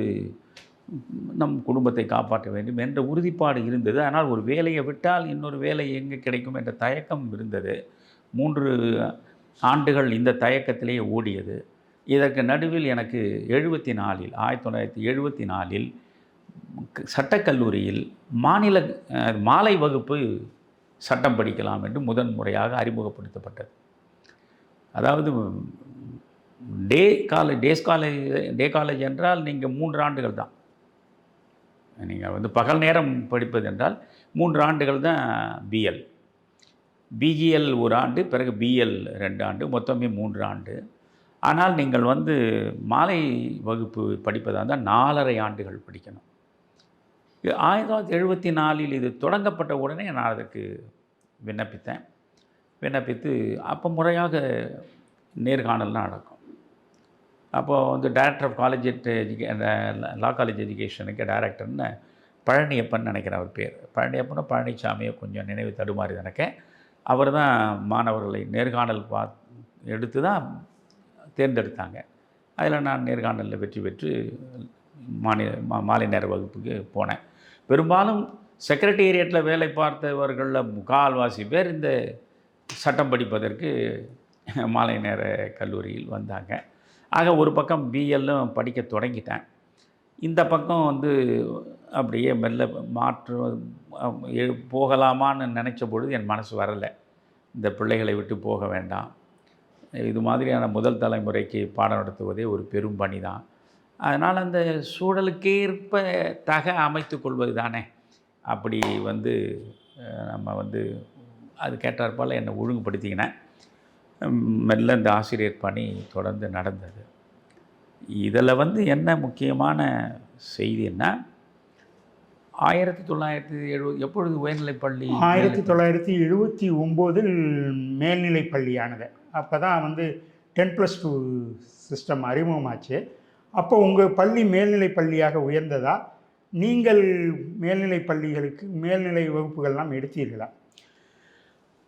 நம் குடும்பத்தை காப்பாற்ற வேண்டும் என்ற உறுதிப்பாடு இருந்தது. ஆனால் ஒரு வேலையை விட்டால் இன்னொரு வேலை எங்கே கிடைக்கும் என்ற தயக்கம் இருந்தது. 3 ஆண்டுகள் இந்த தயக்கத்திலேயே ஓடியது. இதற்கு நடுவில் எனக்கு 1974 சட்டக்கல்லூரியில் மாலை வகுப்பு சட்டம் படிக்கலாம் என்று முதன்முறையாக அறிமுகப்படுத்தப்பட்டது. அதாவது டே காலேஜ் என்றால் நீங்கள் 3 ஆண்டுகள் தான். நீங்கள் வந்து பகல் நேரம் படிப்பது என்றால் 3 ஆண்டுகள் தான் பிஎல். பிஜிஎல் 1 ஆண்டு, பிறகு பிஎல் 2 ஆண்டு, மொத்தமே 3 ஆண்டு. ஆனால் நீங்கள் வந்து மாலை வகுப்பு படிப்பதாக இருந்தால் 4.5 ஆண்டுகள் படிக்கணும். 1974 இது தொடங்கப்பட்ட உடனே நான் அதற்கு விண்ணப்பித்து அப்போ முறையாக நேர்காணல்லாம் நடக்கும். அப்போது வந்து டைரக்டர் ஆஃப் லா காலேஜ் எஜுகேஷனுக்கு டைரக்டர்னு பழனியப்பன் நினைக்கிறேன் அவர் பேர். பழனியப்பனோ பழனிசாமியோ கொஞ்சம் நினைவு தடுமாறி எனக்கு. அவர் தான் மாணவர்களை நேர்காணல் எடுத்து தான் தேர்ந்தெடுத்தாங்க. அதில் நான் நேர்காணலில் வெற்றி பெற்று மாலை நேர வகுப்புக்கு போனேன். பெரும்பாலும் செக்ரட்டேரியட்டில் வேலை பார்த்தவர்களில் முக்கால்வாசி பேர் இந்த சட்டம் படிப்பதற்கு மாலை நேர கல்லூரியில் வந்தாங்க. ஆக ஒரு பக்கம் பிஎல்லும் படிக்க தொடங்கிட்டேன். இந்த பக்கம் வந்து அப்படியே மெல்ல போகலாமான்னு நினச்ச பொழுது என் மனசு வரலை. இந்த பிள்ளைகளை விட்டு போக வேண்டாம், இது மாதிரியான முதல் தலைமுறைக்கு பாடம் நடத்துவதே ஒரு பெரும் பணி தான். அதனால் அந்த சூழலுக்கேற்ப அமைத்து கொள்வது தானே. அப்படி வந்து நம்ம வந்து அது கேட்டாற்போல் என்னை ஒழுங்குபடுத்திக்கினேன். மெல்ல இந்த ஆசிரியர் பணி தொடர்ந்து நடந்தது. இதில் வந்து என்ன முக்கியமான செய்தின்னா, 1970 எப்பொழுது உயர்நிலைப்பள்ளி 1979 மேல்நிலைப் பள்ளியானது. அப்போ தான் வந்து 10+2 சிஸ்டம் அறிமுகமாச்சு. அப்போ உங்கள் பள்ளி மேல்நிலைப் பள்ளியாக உயர்ந்ததா? நீங்கள் மேல்நிலைப் பள்ளிகளுக்கு மேல்நிலை வகுப்புகள்லாம் எடுத்தீர்களா?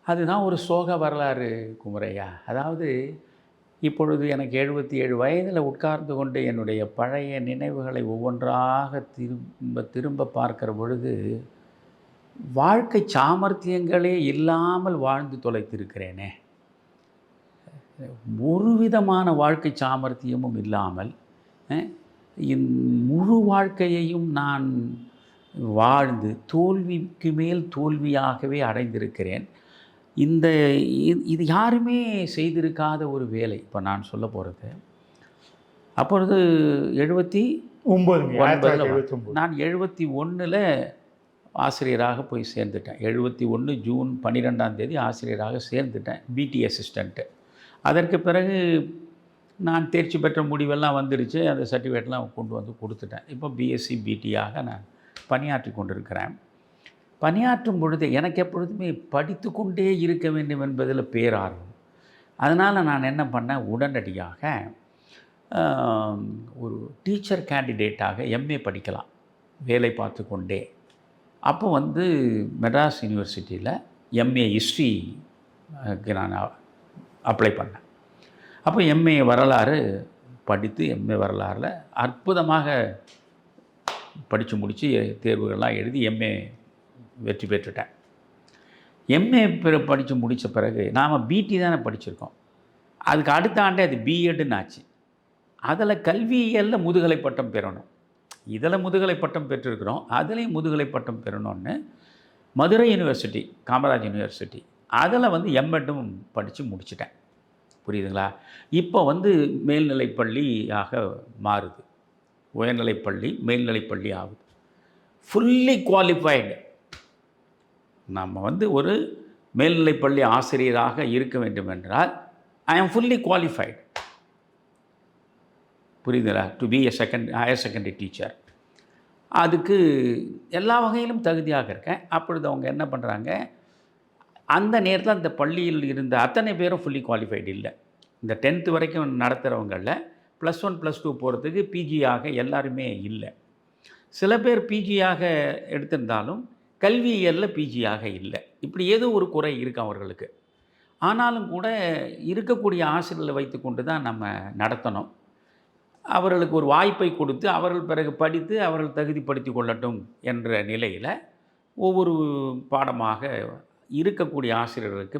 அதுதான் ஒரு சோக வரலாறு குமரையா. அதாவது இப்பொழுது எனக்கு 77 வயதில் உட்கார்ந்து கொண்டு என்னுடைய பழைய நினைவுகளை ஒவ்வொன்றாக திரும்ப பார்க்கிற பொழுது வாழ்க்கை சாமர்த்தியங்களே இல்லாமல் வாழ்ந்து தொலைத்திருக்கிறேனே. ஒரு விதமான வாழ்க்கை சாமர்த்தியமும் இல்லாமல் முழு வாழ்க்கையையும் நான் வாழ்ந்து தோல்விக்கு மேல் தோல்வியாகவே அடைந்திருக்கிறேன். இது யாருமே செய்திருக்காத ஒரு வேலை இப்போ நான் சொல்ல போகிறது. அப்பொழுது 79 நான் 71 ஆசிரியராக போய் சேர்ந்துட்டேன். 71 ஜூன் 12ஆம் தேதி ஆசிரியராக சேர்ந்துட்டேன், பிடி அசிஸ்டண்ட்டு. அதற்கு பிறகு நான் தேர்ச்சி பெற்ற முடிவெல்லாம் வந்துடுச்சு. அந்த சர்டிஃபிகேட்லாம் கொண்டு வந்து கொடுத்துட்டேன். இப்போ பிஎஸ்சி பிடியாக நான் பணியாற்றி கொண்டிருக்கிறேன். பணியாற்றும் பொழுது எனக்கு எப்பொழுதுமே படித்து கொண்டே இருக்க வேண்டும் என்பதில் பேரார்வம். அதனால் நான் என்ன பண்ணேன், உடனடியாக ஒரு டீச்சர் கேண்டிடேட்டாக எம்ஏ படிக்கலாம் வேலை பார்த்து கொண்டே. அப்போ வந்து மெட்ராஸ் யூனிவர்சிட்டியில் எம்ஏ ஹிஸ்ட்ரிக்கு நான் அப்ளை பண்ணேன். அப்போ எம்ஏ வரலாறு படித்து எம்ஏ வரலாறில் அற்புதமாக படித்து முடித்து தேர்வுகள்லாம் எழுதி எம்ஏ வெற்றி பெற்றுட்டேன். எம்ஏ படித்து முடித்த பிறகு நாம் பிடி தானே படிச்சிருக்கோம். அதுக்கு அடுத்த ஆண்டே அது பிஎட்னு ஆச்சு. அதில் கல்வியியலில் முதுகலை பட்டம் பெறணும். இதில் முதுகலை பட்டம் பெற்றிருக்கிறோம், அதுலேயும் முதுகலை பட்டம் பெறணும்னு மதுரை யூனிவர்சிட்டி, காமராஜ் யூனிவர்சிட்டி, அதில் வந்து எம்எட்டும் படித்து முடிச்சிட்டேன். புரியுதுங்களா? இப்போ வந்து மேல்நிலைப்பள்ளியாக மாறுது. உயர்நிலைப்பள்ளி மேல்நிலைப்பள்ளி ஆகுது. Fully qualified. நம்ம வந்து ஒரு மேல்நிலைப்பள்ளி ஆசிரியராக இருக்க வேண்டும் என்றால் ஐ ஆம் ஃபுல்லி குவாலிஃபைடு. புரியுதுங்களா? To be higher secondary teacher. அதுக்கு எல்லா வகையிலும் தகுதியாக இருக்கேன். அப்பொழுது அவங்க என்ன பண்ணுறாங்க, அந்த நேரத்தில் அந்த பள்ளியில் இருந்த அத்தனை பேரும் ஃபுல்லி குவாலிஃபைடு இல்லை. இந்த 10th வரைக்கும் நடத்துகிறவங்களில் +1 +2 போகிறதுக்கு பிஜியாக எல்லாருமே இல்லை. சில பேர் பிஜியாக எடுத்திருந்தாலும் கல்வியியலில் பிஜியாக இல்லை. இப்படி ஏதோ ஒரு குறை இருக்குது அவர்களுக்கு. ஆனாலும் கூட இருக்கக்கூடிய ஆசிரியர்களை வைத்து கொண்டு தான் நம்ம நடத்தணும். அவர்களுக்கு ஒரு வாய்ப்பை கொடுத்து அவர்கள் பிறகு படித்து அவர்கள் தகுதிப்படுத்தி கொள்ளட்டும் என்ற நிலையில் ஒவ்வொரு பாடமாக இருக்கக்கூடிய ஆசிரியர்களுக்கு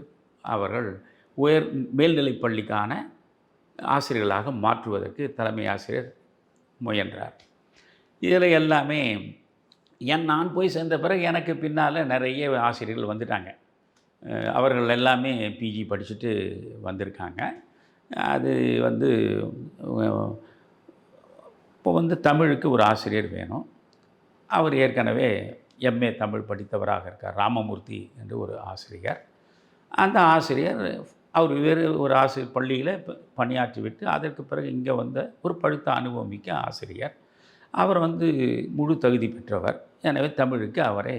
அவர்கள் மேல்நிலைப் பள்ளிக்கான ஆசிரியர்களாக மாற்றுவதற்கு தலைமை ஆசிரியர் முயன்றார். இதில் எல்லாமே நான் போய் சேர்ந்த பிறகு எனக்கு பின்னால் நிறைய ஆசிரியர்கள் வந்துட்டாங்க. அவர்கள் எல்லாமே பிஜி படிச்சுட்டு வந்திருக்காங்க. அது வந்து இப்போ வந்து தமிழுக்கு ஒரு ஆசிரியர் வேணும். அவர் ஏற்கனவே எம்ஏ தமிழ் படித்தவராக இருக்கார். ராமமூர்த்தி என்று ஒரு ஆசிரியர். அந்த ஆசிரியர் அவர் வேறு ஒரு ஆசிரியர் பள்ளியில் பணியாற்றி விட்டு அதற்கு பிறகு இங்கே வந்த ஒரு பழுத்த அனுபவமிக்க ஆசிரியர். அவர் வந்து முழு தகுதி பெற்றவர். எனவே தமிழுக்கு அவரை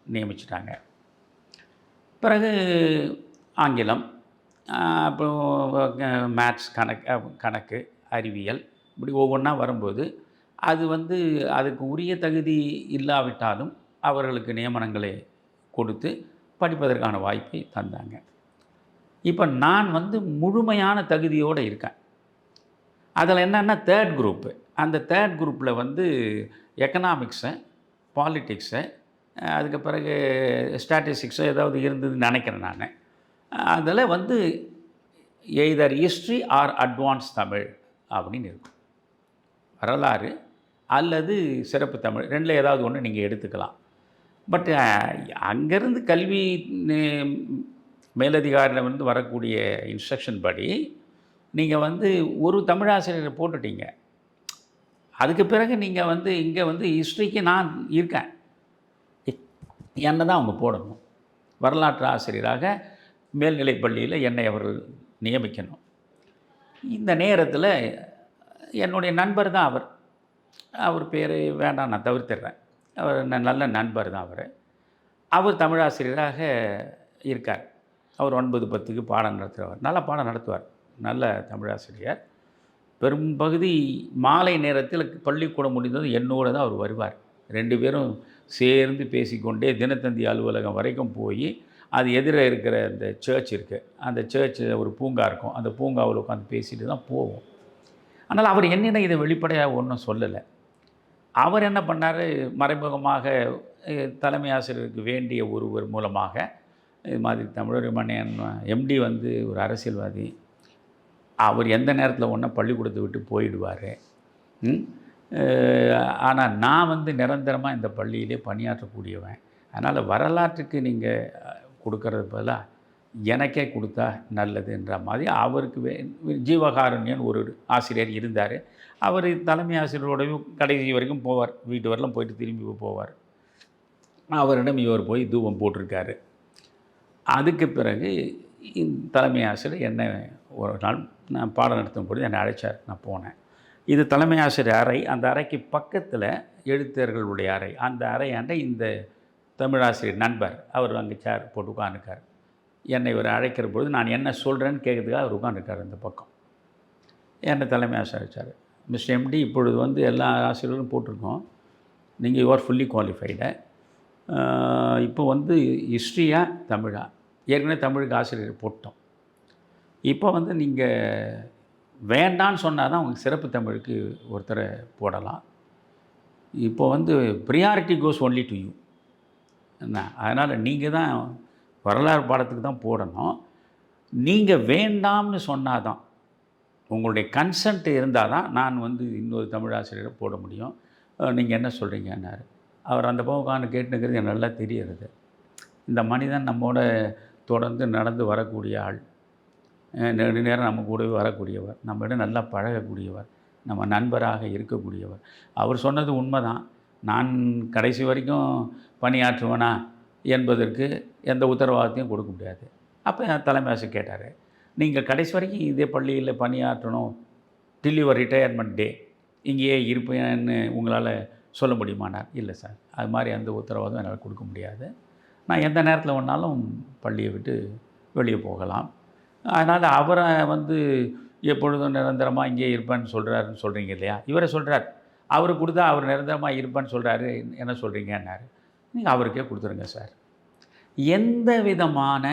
நியமிச்சிட்டாங்க. பிறகு ஆங்கிலம், அப்புறம் மேத்ஸ், கணக்கு, அறிவியல், இப்படி ஒவ்வொன்றா வரும்போது அது வந்து அதுக்கு உரிய தகுதி இல்லாவிட்டாலும் அவர்களுக்கு நியமனங்களை கொடுத்து படிப்பதற்கான வாய்ப்பை தந்தாங்க. இப்போ நான் வந்து முழுமையான தகுதியோடு இருக்கேன். அதில் என்னென்னா 3rd குரூப்பு. அந்த 3rd குரூப்பில் வந்து எக்கனாமிக்ஸு, பாலிட்டிக்ஸு, அதுக்கு பிறகு ஸ்டாட்டிஸ்டிக்ஸு ஏதாவது இருந்ததுன்னு நினைக்கிறேன் நான். அதில் வந்து either history or advance Tamil அப்படின்னு இருக்கும். வரலாறு அல்லது சிறப்பு தமிழ், ரெண்டில் ஏதாவது ஒன்று நீங்கள் எடுத்துக்கலாம். பட் அங்கேருந்து கல்வி மேலதிகாரியில் வந்து வரக்கூடிய இன்ஸ்ட்ரக்ஷன் படி நீங்கள் வந்து ஒரு தமிழாசிரியரை போட்டுட்டீங்க. அதுக்கு பிறகு நீங்கள் வந்து இங்கே வந்து ஹிஸ்ட்ரிக்கு நான் இருக்கேன், என்னை தான் அவங்க போடணும். வரலாற்று ஆசிரியராக மேல்நிலைப் பள்ளியில் என்னை அவர்கள் நியமிக்கணும். இந்த நேரத்தில் என்னுடைய நண்பர் தான் அவர் பேர் வேண்டாம், நான் தவிர்த்துடுறேன். அவர் நல்ல நண்பர் தான் அவர் தமிழாசிரியராக இருக்கார். அவர் 9-10க்கு பாடம் நடத்துகிறவர். நல்ல பாடம் நடத்துவார். நல்ல தமிழாசிரியர். பெரும்பகுதி மாலை நேரத்தில் பள்ளிக்கூடம் முடிந்தது என்னோடு தான் அவர் வருவார். 2 பேரும் சேர்ந்து பேசிக்கொண்டே தினத்தந்தி அலுவலகம் வரைக்கும் போய், அது எதிர இருக்கிற அந்த சர்ச் இருக்குது, அந்த சர்ச்சில் ஒரு பூங்கா இருக்கும், அந்த பூங்காவில் உட்காந்து பேசிட்டு தான் போவோம். ஆனால் அவர் என்னிடம் இதை வெளிப்படையாக ஒன்றும் சொல்லலை. அவர் என்ன பண்ணார், மறைமுகமாக தலைமை ஆசிரியருக்கு வேண்டிய ஒருவர் மூலமாக இது மாதிரி தமிழறிமணியன் எம்டி வந்து ஒரு அரசியல்வாதி, அவர் எந்த நேரத்தில் ஒன்றா பள்ளிக்கூடத்தை விட்டு போயிடுவார். ஆனால் நான் வந்து நிரந்தரமாக இந்த பள்ளியிலே பணியாற்றக்கூடியவன். அதனால் வரலாற்றுக்கு நீங்கள் கொடுக்கறது பதிலாக எனக்கே கொடுத்தா நல்லதுன்ற மாதிரி அவருக்கு ஜீவகாருண்யன் ஒரு ஆசிரியர் இருந்தார். அவர் தலைமை ஆசிரியரோடையும் கடைசி வரைக்கும் போவார். வீட்டு வரலாம் போயிட்டு திரும்பி போவார். அவரிடம் இவர் போய் தூபம் போட்டிருக்காரு. அதுக்கு பிறகு தலைமை ஆசிரியர் என்னை ஒரு நாள் நான் பாடம் நடத்தும் பொழுது என்னை அழைச்சார். நான் போனேன். இது தலைமை ஆசிரியர் அறை. அந்த அறைக்கு பக்கத்தில் எழுத்தர்களுடைய அறை. அந்த அறையாண்ட இந்த தமிழாசிரியர் நண்பர் அவர் அங்கே சேர் போட்டு உட்காந்துருக்கார். என்னை இவர் அழைக்கிற பொழுது நான் என்ன சொல்கிறேன்னு கேட்குறதுக்காக அவர் உட்காந்துருக்கார். இந்த பக்கம் என்னை தலைமை ஆசிரியர் அழைச்சார். மிஸ்டர் எம்டி, இப்பொழுது வந்து எல்லா ஆசிரியர்களும் போட்டிருக்கோம், நீங்கள் யூஆர் ஃபுல்லி குவாலிஃபைடு. இப்போ வந்து ஹிஸ்ட்ரியா தமிழா, ஏற்கனவே தமிழுக்கு ஆசிரியர் போட்டோம். இப்போ வந்து நீங்கள் வேண்டான்னு சொன்னால் தான் உங்களுக்கு சிறப்பு தமிழுக்கு ஒருத்தரை போடலாம். இப்போ வந்து priority goes only to you என்ன. அதனால் நீங்கள் தான் வரலாறு பாடத்துக்கு தான் போடணும். நீங்கள் வேண்டாம்னு சொன்னால் தான், உங்களுடைய கன்சென்ட் இருந்தால் தான் நான் வந்து இன்னொரு தமிழ் ஆசிரியரை போட முடியும். நீங்கள் என்ன சொல்கிறீங்கன்னாரு. அவர் அந்த பக்கம் உட்காந்து கேட்டுக்கிறது எனக்கு நல்லா தெரியுறது. இந்த மனிதன் நம்மோட தொடர்ந்து நடந்து வரக்கூடிய ஆள், நெடுநேரம் நம்ம கூடவே வரக்கூடியவர், நம்மிடம் நல்லா பழகக்கூடியவர், நம்ம நண்பராக இருக்கக்கூடியவர். அவர் சொன்னது உண்மைதான். நான் கடைசி வரைக்கும் பணியாற்றுவேனா என்பதற்கு எந்த உத்தரவாதத்தையும் கொடுக்க முடியாது. அப்போ என் தலைமை ஆசிரியர் கேட்டார், நீங்கள் கடைசி வரைக்கும் இதே பள்ளியில் பணியாற்றணும், டில் யுவர் ரிட்டையர்மெண்ட் டே இங்கேயே இருப்பேன்னு உங்களால் சொல்ல முடியுமானார். இல்லை சார், அது மாதிரி எந்த உத்தரவாதம் என்னால் கொடுக்க முடியாது. நான் எந்த நேரத்தில் வேணாலும் பள்ளியை விட்டு வெளியே போகலாம். அதனால் அவரை வந்து எப்பொழுதும் நிரந்தரமாக இங்கே இருப்பேன்னு சொல்கிறாருன்னு சொல்கிறீங்க இல்லையா? இவரை சொல்கிறார், அவருக்கு கொடுத்தா அவர் நிரந்தரமாக இருப்பேன்னு சொல்கிறாரு, என்ன சொல்கிறீங்கன்னாரு. நீங்கள் அவருக்கே கொடுத்துருங்க சார். எந்த விதமான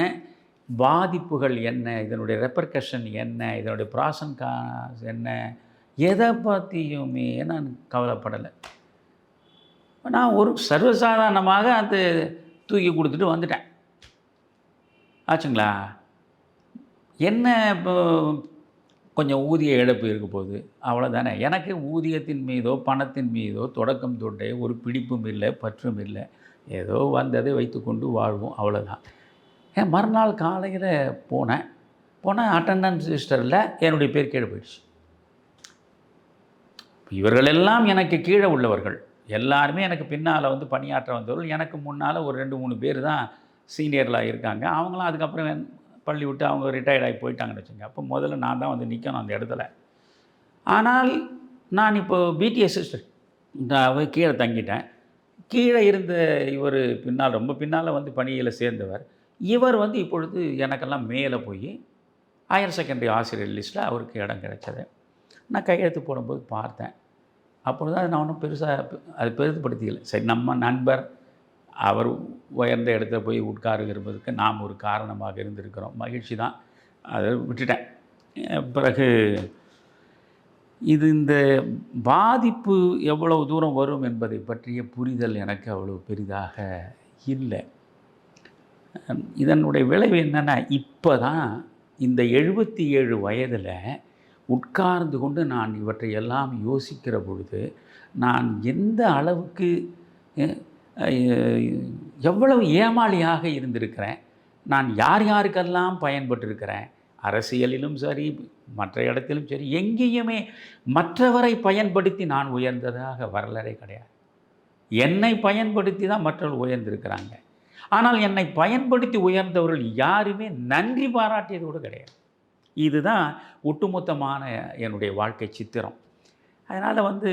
பாதிப்புகள் என்ன, இதனுடைய ரெப்பர்கஷன் என்ன, இதனுடைய ப்ராசன் காஸ் என்ன, எதை பற்றியுமே நான் கவலைப்படலை. நான் ஒரு சர்வசாதாரணமாக அந்த தூக்கி கொடுத்துட்டு வந்துட்டேன். ஆச்சுங்களா? என்ன இப்போ கொஞ்சம் ஊதிய இழப்பு இருக்க போகுது, அவ்வளோதானே. எனக்கு ஊதியத்தின் மீதோ பணத்தின் மீதோ தொடக்கம் தொட்டே ஒரு பிடிப்பும் இல்லை, பற்றும் இல்லை. ஏதோ வந்ததை வைத்துக்கொண்டு வாழ்வோம், அவ்வளோதான். மறுநாள் காலையில் போனேன் அட்டண்டன்ஸ் ரிஜிஸ்டரில் என்னுடைய பேர் கீழே போயிடுச்சு. இவர்களெல்லாம் எனக்கு கீழே உள்ளவர்கள், எல்லாருமே எனக்கு பின்னால் வந்து பணியாற்ற வந்தவர்கள். எனக்கு முன்னால் ஒரு 2-3 பேர் தான் சீனியர்களாக இருக்காங்க. அவங்களாம் அதுக்கப்புறம் பள்ளி விட்டு அவங்க ரிட்டையர்ட் ஆகி போயிட்டாங்கன்னு வச்சுங்க. அப்போ முதல்ல நான் தான் வந்து நிற்கணும் அந்த இடத்துல. ஆனால் நான் இப்போது பிடி அசிஸ்டன்ட் கீழே தங்கிட்டேன். கீழே இருந்த இவர் பின்னால், ரொம்ப பின்னால் வந்து பணியில் சேர்ந்தவர், இவர் வந்து இப்பொழுது எனக்கெல்லாம் மேலே போய் ஹையர் செகண்டரி ஆசிரியர் லிஸ்ட்டில் அவருக்கு இடம் கிடைச்சது. நான் கையெழுத்து போடும்போது பார்த்தேன். அப்பொழுது அது நான் ஒன்றும் பெருசாக அது பெருதுப்படுத்திக்கல. சரி, நம்ம நண்பர் அவர் உயர்ந்த இடத்துல போய் உட்காருகிறதுக்கு நாம் ஒரு காரணமாக இருந்திருக்கிறோம், மகிழ்ச்சி தான், அதை விட்டுட்டேன். பிறகு இந்த பாதிப்பு எவ்வளவு தூரம் வரும் என்பதை பற்றிய புரிதல் எனக்கு அவ்வளோ பெரிதாக இல்லை. இதனுடைய விளைவு என்னென்னா, இப்போ தான் இந்த 77 வயதில் உட்கார்ந்து கொண்டு நான் இவற்றை எல்லாம் யோசிக்கிற பொழுது, நான் எந்த அளவுக்கு எவ்வளவு ஏமாளியாக இருந்திருக்கிறேன், நான் யார் யாருக்கெல்லாம் பயன்பட்டிருக்கிறேன், அரசியலிலும் சரி மற்ற இடத்திலும் சரி, எங்கேயுமே மற்றவரை பயன்படுத்தி நான் உயர்ந்ததாக வரலாறே கிடையாது. என்னை பயன்படுத்தி தான் மற்றவர்கள் உயர்ந்திருக்கிறாங்க. ஆனால் என்னை பயன்படுத்தி உயர்ந்தவர்கள் யாருமே நன்றி பாராட்டியது கூட கிடையாது. இதுதான் ஒட்டுமொத்தமான என்னுடைய வாழ்க்கை சித்திரம். அதனால் வந்து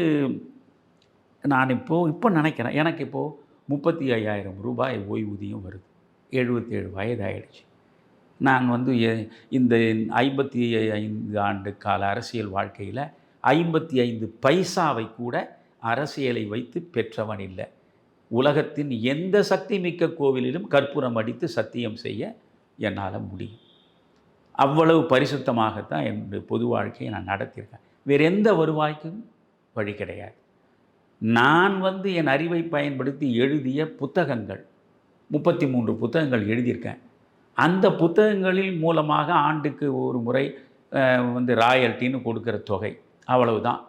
நான் இப்போ நினைக்கிறேன், எனக்கு இப்போது 35,000 ரூபாய் ஓய்வூதியம் வருது. 77 வயது ஆயிடுச்சு. நான் வந்து இந்த 55 ஆண்டு கால அரசியல் வாழ்க்கையில் 55 பைசாவை கூட அரசியலை வைத்து பெற்றவன் இல்லை. உலகத்தின் எந்த சக்தி மிக்க கோவிலிலும் கற்பூரம் அடித்து சத்தியம் செய்ய என்னால் முடியும். அவ்வளவு பரிசுத்தமாகத்தான் என்னுடைய பொது வாழ்க்கையை நான் நடத்தியிருக்கேன். வேறு எந்த வருவாய்க்கும் வழி கிடையாது. நான் வந்து என் அறிவை பயன்படுத்தி எழுதிய புத்தகங்கள் 33 புத்தகங்கள் எழுதியிருக்கேன். அந்த புத்தகங்களின் மூலமாக ஆண்டுக்கு ஒரு முறை வந்து ராயல்ட்டின்னு கொடுக்குற தொகை, அவ்வளவுதான்.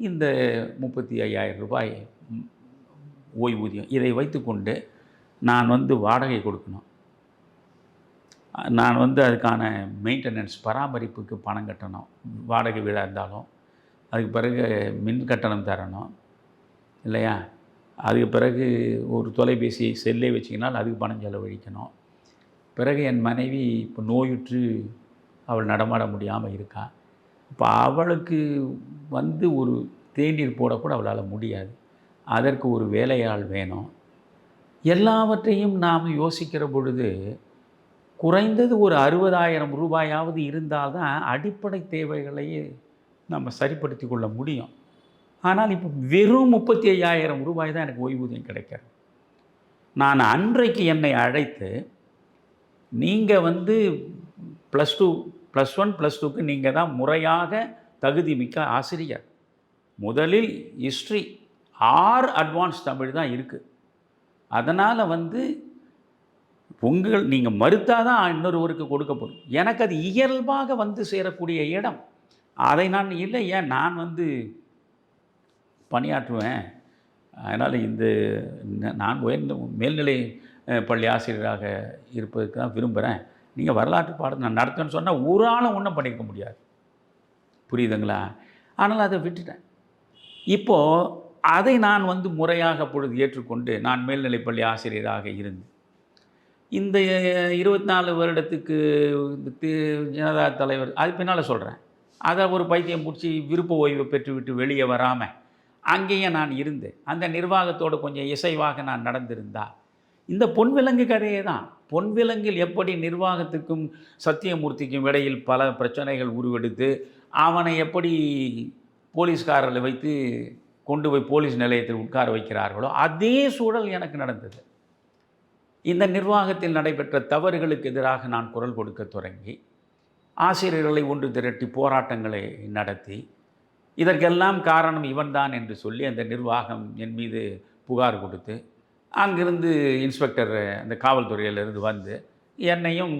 இந்த 35,000 ரூபாய் ஓய்வூதியம், இதை வைத்துக்கொண்டு நான் வந்து வாடகை கொடுக்கணும், நான் வந்து அதுக்கான மெயின்டெனன்ஸ் பராமரிப்புக்கு பணம் கட்டணும், வாடகை வீடாக இருந்தாலும். அதுக்கு பிறகு மின் கட்டணம் தரணும் இல்லையா? அதுக்கு பிறகு ஒரு தொலைபேசி செல்லே வச்சிங்கனால் அதுக்கு பணம் செலவழிக்கணும். பிறகு என் மனைவி இப்போ நோயுற்று அவள் நடமாட முடியாமல் இருக்கா. இப்போ அவளுக்கு வந்து ஒரு தேநீர் போடக்கூட அவளால் முடியாது. அதற்கு ஒரு வேலையாள் வேணும். எல்லாவற்றையும் நாம் யோசிக்கிற பொழுது குறைந்தது ஒரு 60,000 ரூபாயாவது இருந்தால்தான் அடிப்படை தேவைகளையே நம்ம சரிப்படுத்தி கொள்ள முடியும். ஆனால் இப்போ வெறும் 35,000 ரூபாய் தான் எனக்கு ஓய்வூதியம் கிடைக்கிறது. நான் அன்றைக்கு என்னை அழைத்து, நீங்கள் வந்து +2 +1 +2க்கு நீங்கள் தான் முறையாக தகுதி மிக்க ஆசிரியர், முதலில் ஹிஸ்ட்ரி அட்வான்ஸ் தமிழ் தான் இருக்குது. அதனால் வந்து நீங்கள் மறுத்தாதான் இன்னொருவருக்கு கொடுக்கப்படும். எனக்கு அது இயல்பாக வந்து சேரக்கூடிய இடம். அதை நான் இல்லை, ஏன் நான் வந்து பணியாற்றுவேன். அதனால் நான் மேல்நிலை பள்ளி ஆசிரியராக இருப்பதுக்கு தான் விரும்புகிறேன். நீங்கள் வரலாற்று பாடம் நான் நடத்துன்னு சொன்னால் ஒரு ஆளும் ஒன்றும் பண்ணியிருக்க முடியாது. புரியுதுங்களா? ஆனால் அதை விட்டுட்டேன். இப்போது அதை நான் வந்து முறையாக பொழுது ஏற்றுக்கொண்டு நான் மேல்நிலைப்பள்ளி ஆசிரியராக இருந்து இந்த 24 வருடத்துக்கு ஜனதா தலைவர் அது பின்னால் சொல்கிறேன். அதை ஒரு பைத்தியம் பிடிச்சி விருப்ப ஓய்வு பெற்றுவிட்டு வெளியே வராமல் அங்கேயே நான் இருந்து அந்த நிர்வாகத்தோடு கொஞ்சம் இசைவாக நான் நடந்திருந்தா இந்த பொன்விலங்கு கதையே தான். பொன்விலங்கில் எப்படி நிர்வாகத்துக்கும் சத்தியமூர்த்திக்கும் இடையில் பல பிரச்சனைகள் உருவெடுத்து அவனை எப்படி போலீஸ்காரர்களை வைத்து கொண்டு போய் போலீஸ் நிலையத்தில் உட்கார வைக்கிறார்களோ அதே சூழல் எனக்கு நடந்தது. இந்த நிர்வாகத்தில் நடைபெற்ற தவறுகளுக்கு எதிராக நான் குரல் கொடுக்க தொடங்கி ஆசிரியர்களை ஒன்று திரட்டி போராட்டங்களை நடத்தி இதற்கெல்லாம் காரணம் இவன்தான் என்று சொல்லி அந்த நிர்வாகம் என் மீது புகார் கொடுத்து அங்கிருந்து இன்ஸ்பெக்டர் அந்த காவல்துறையிலிருந்து வந்து என்னையும்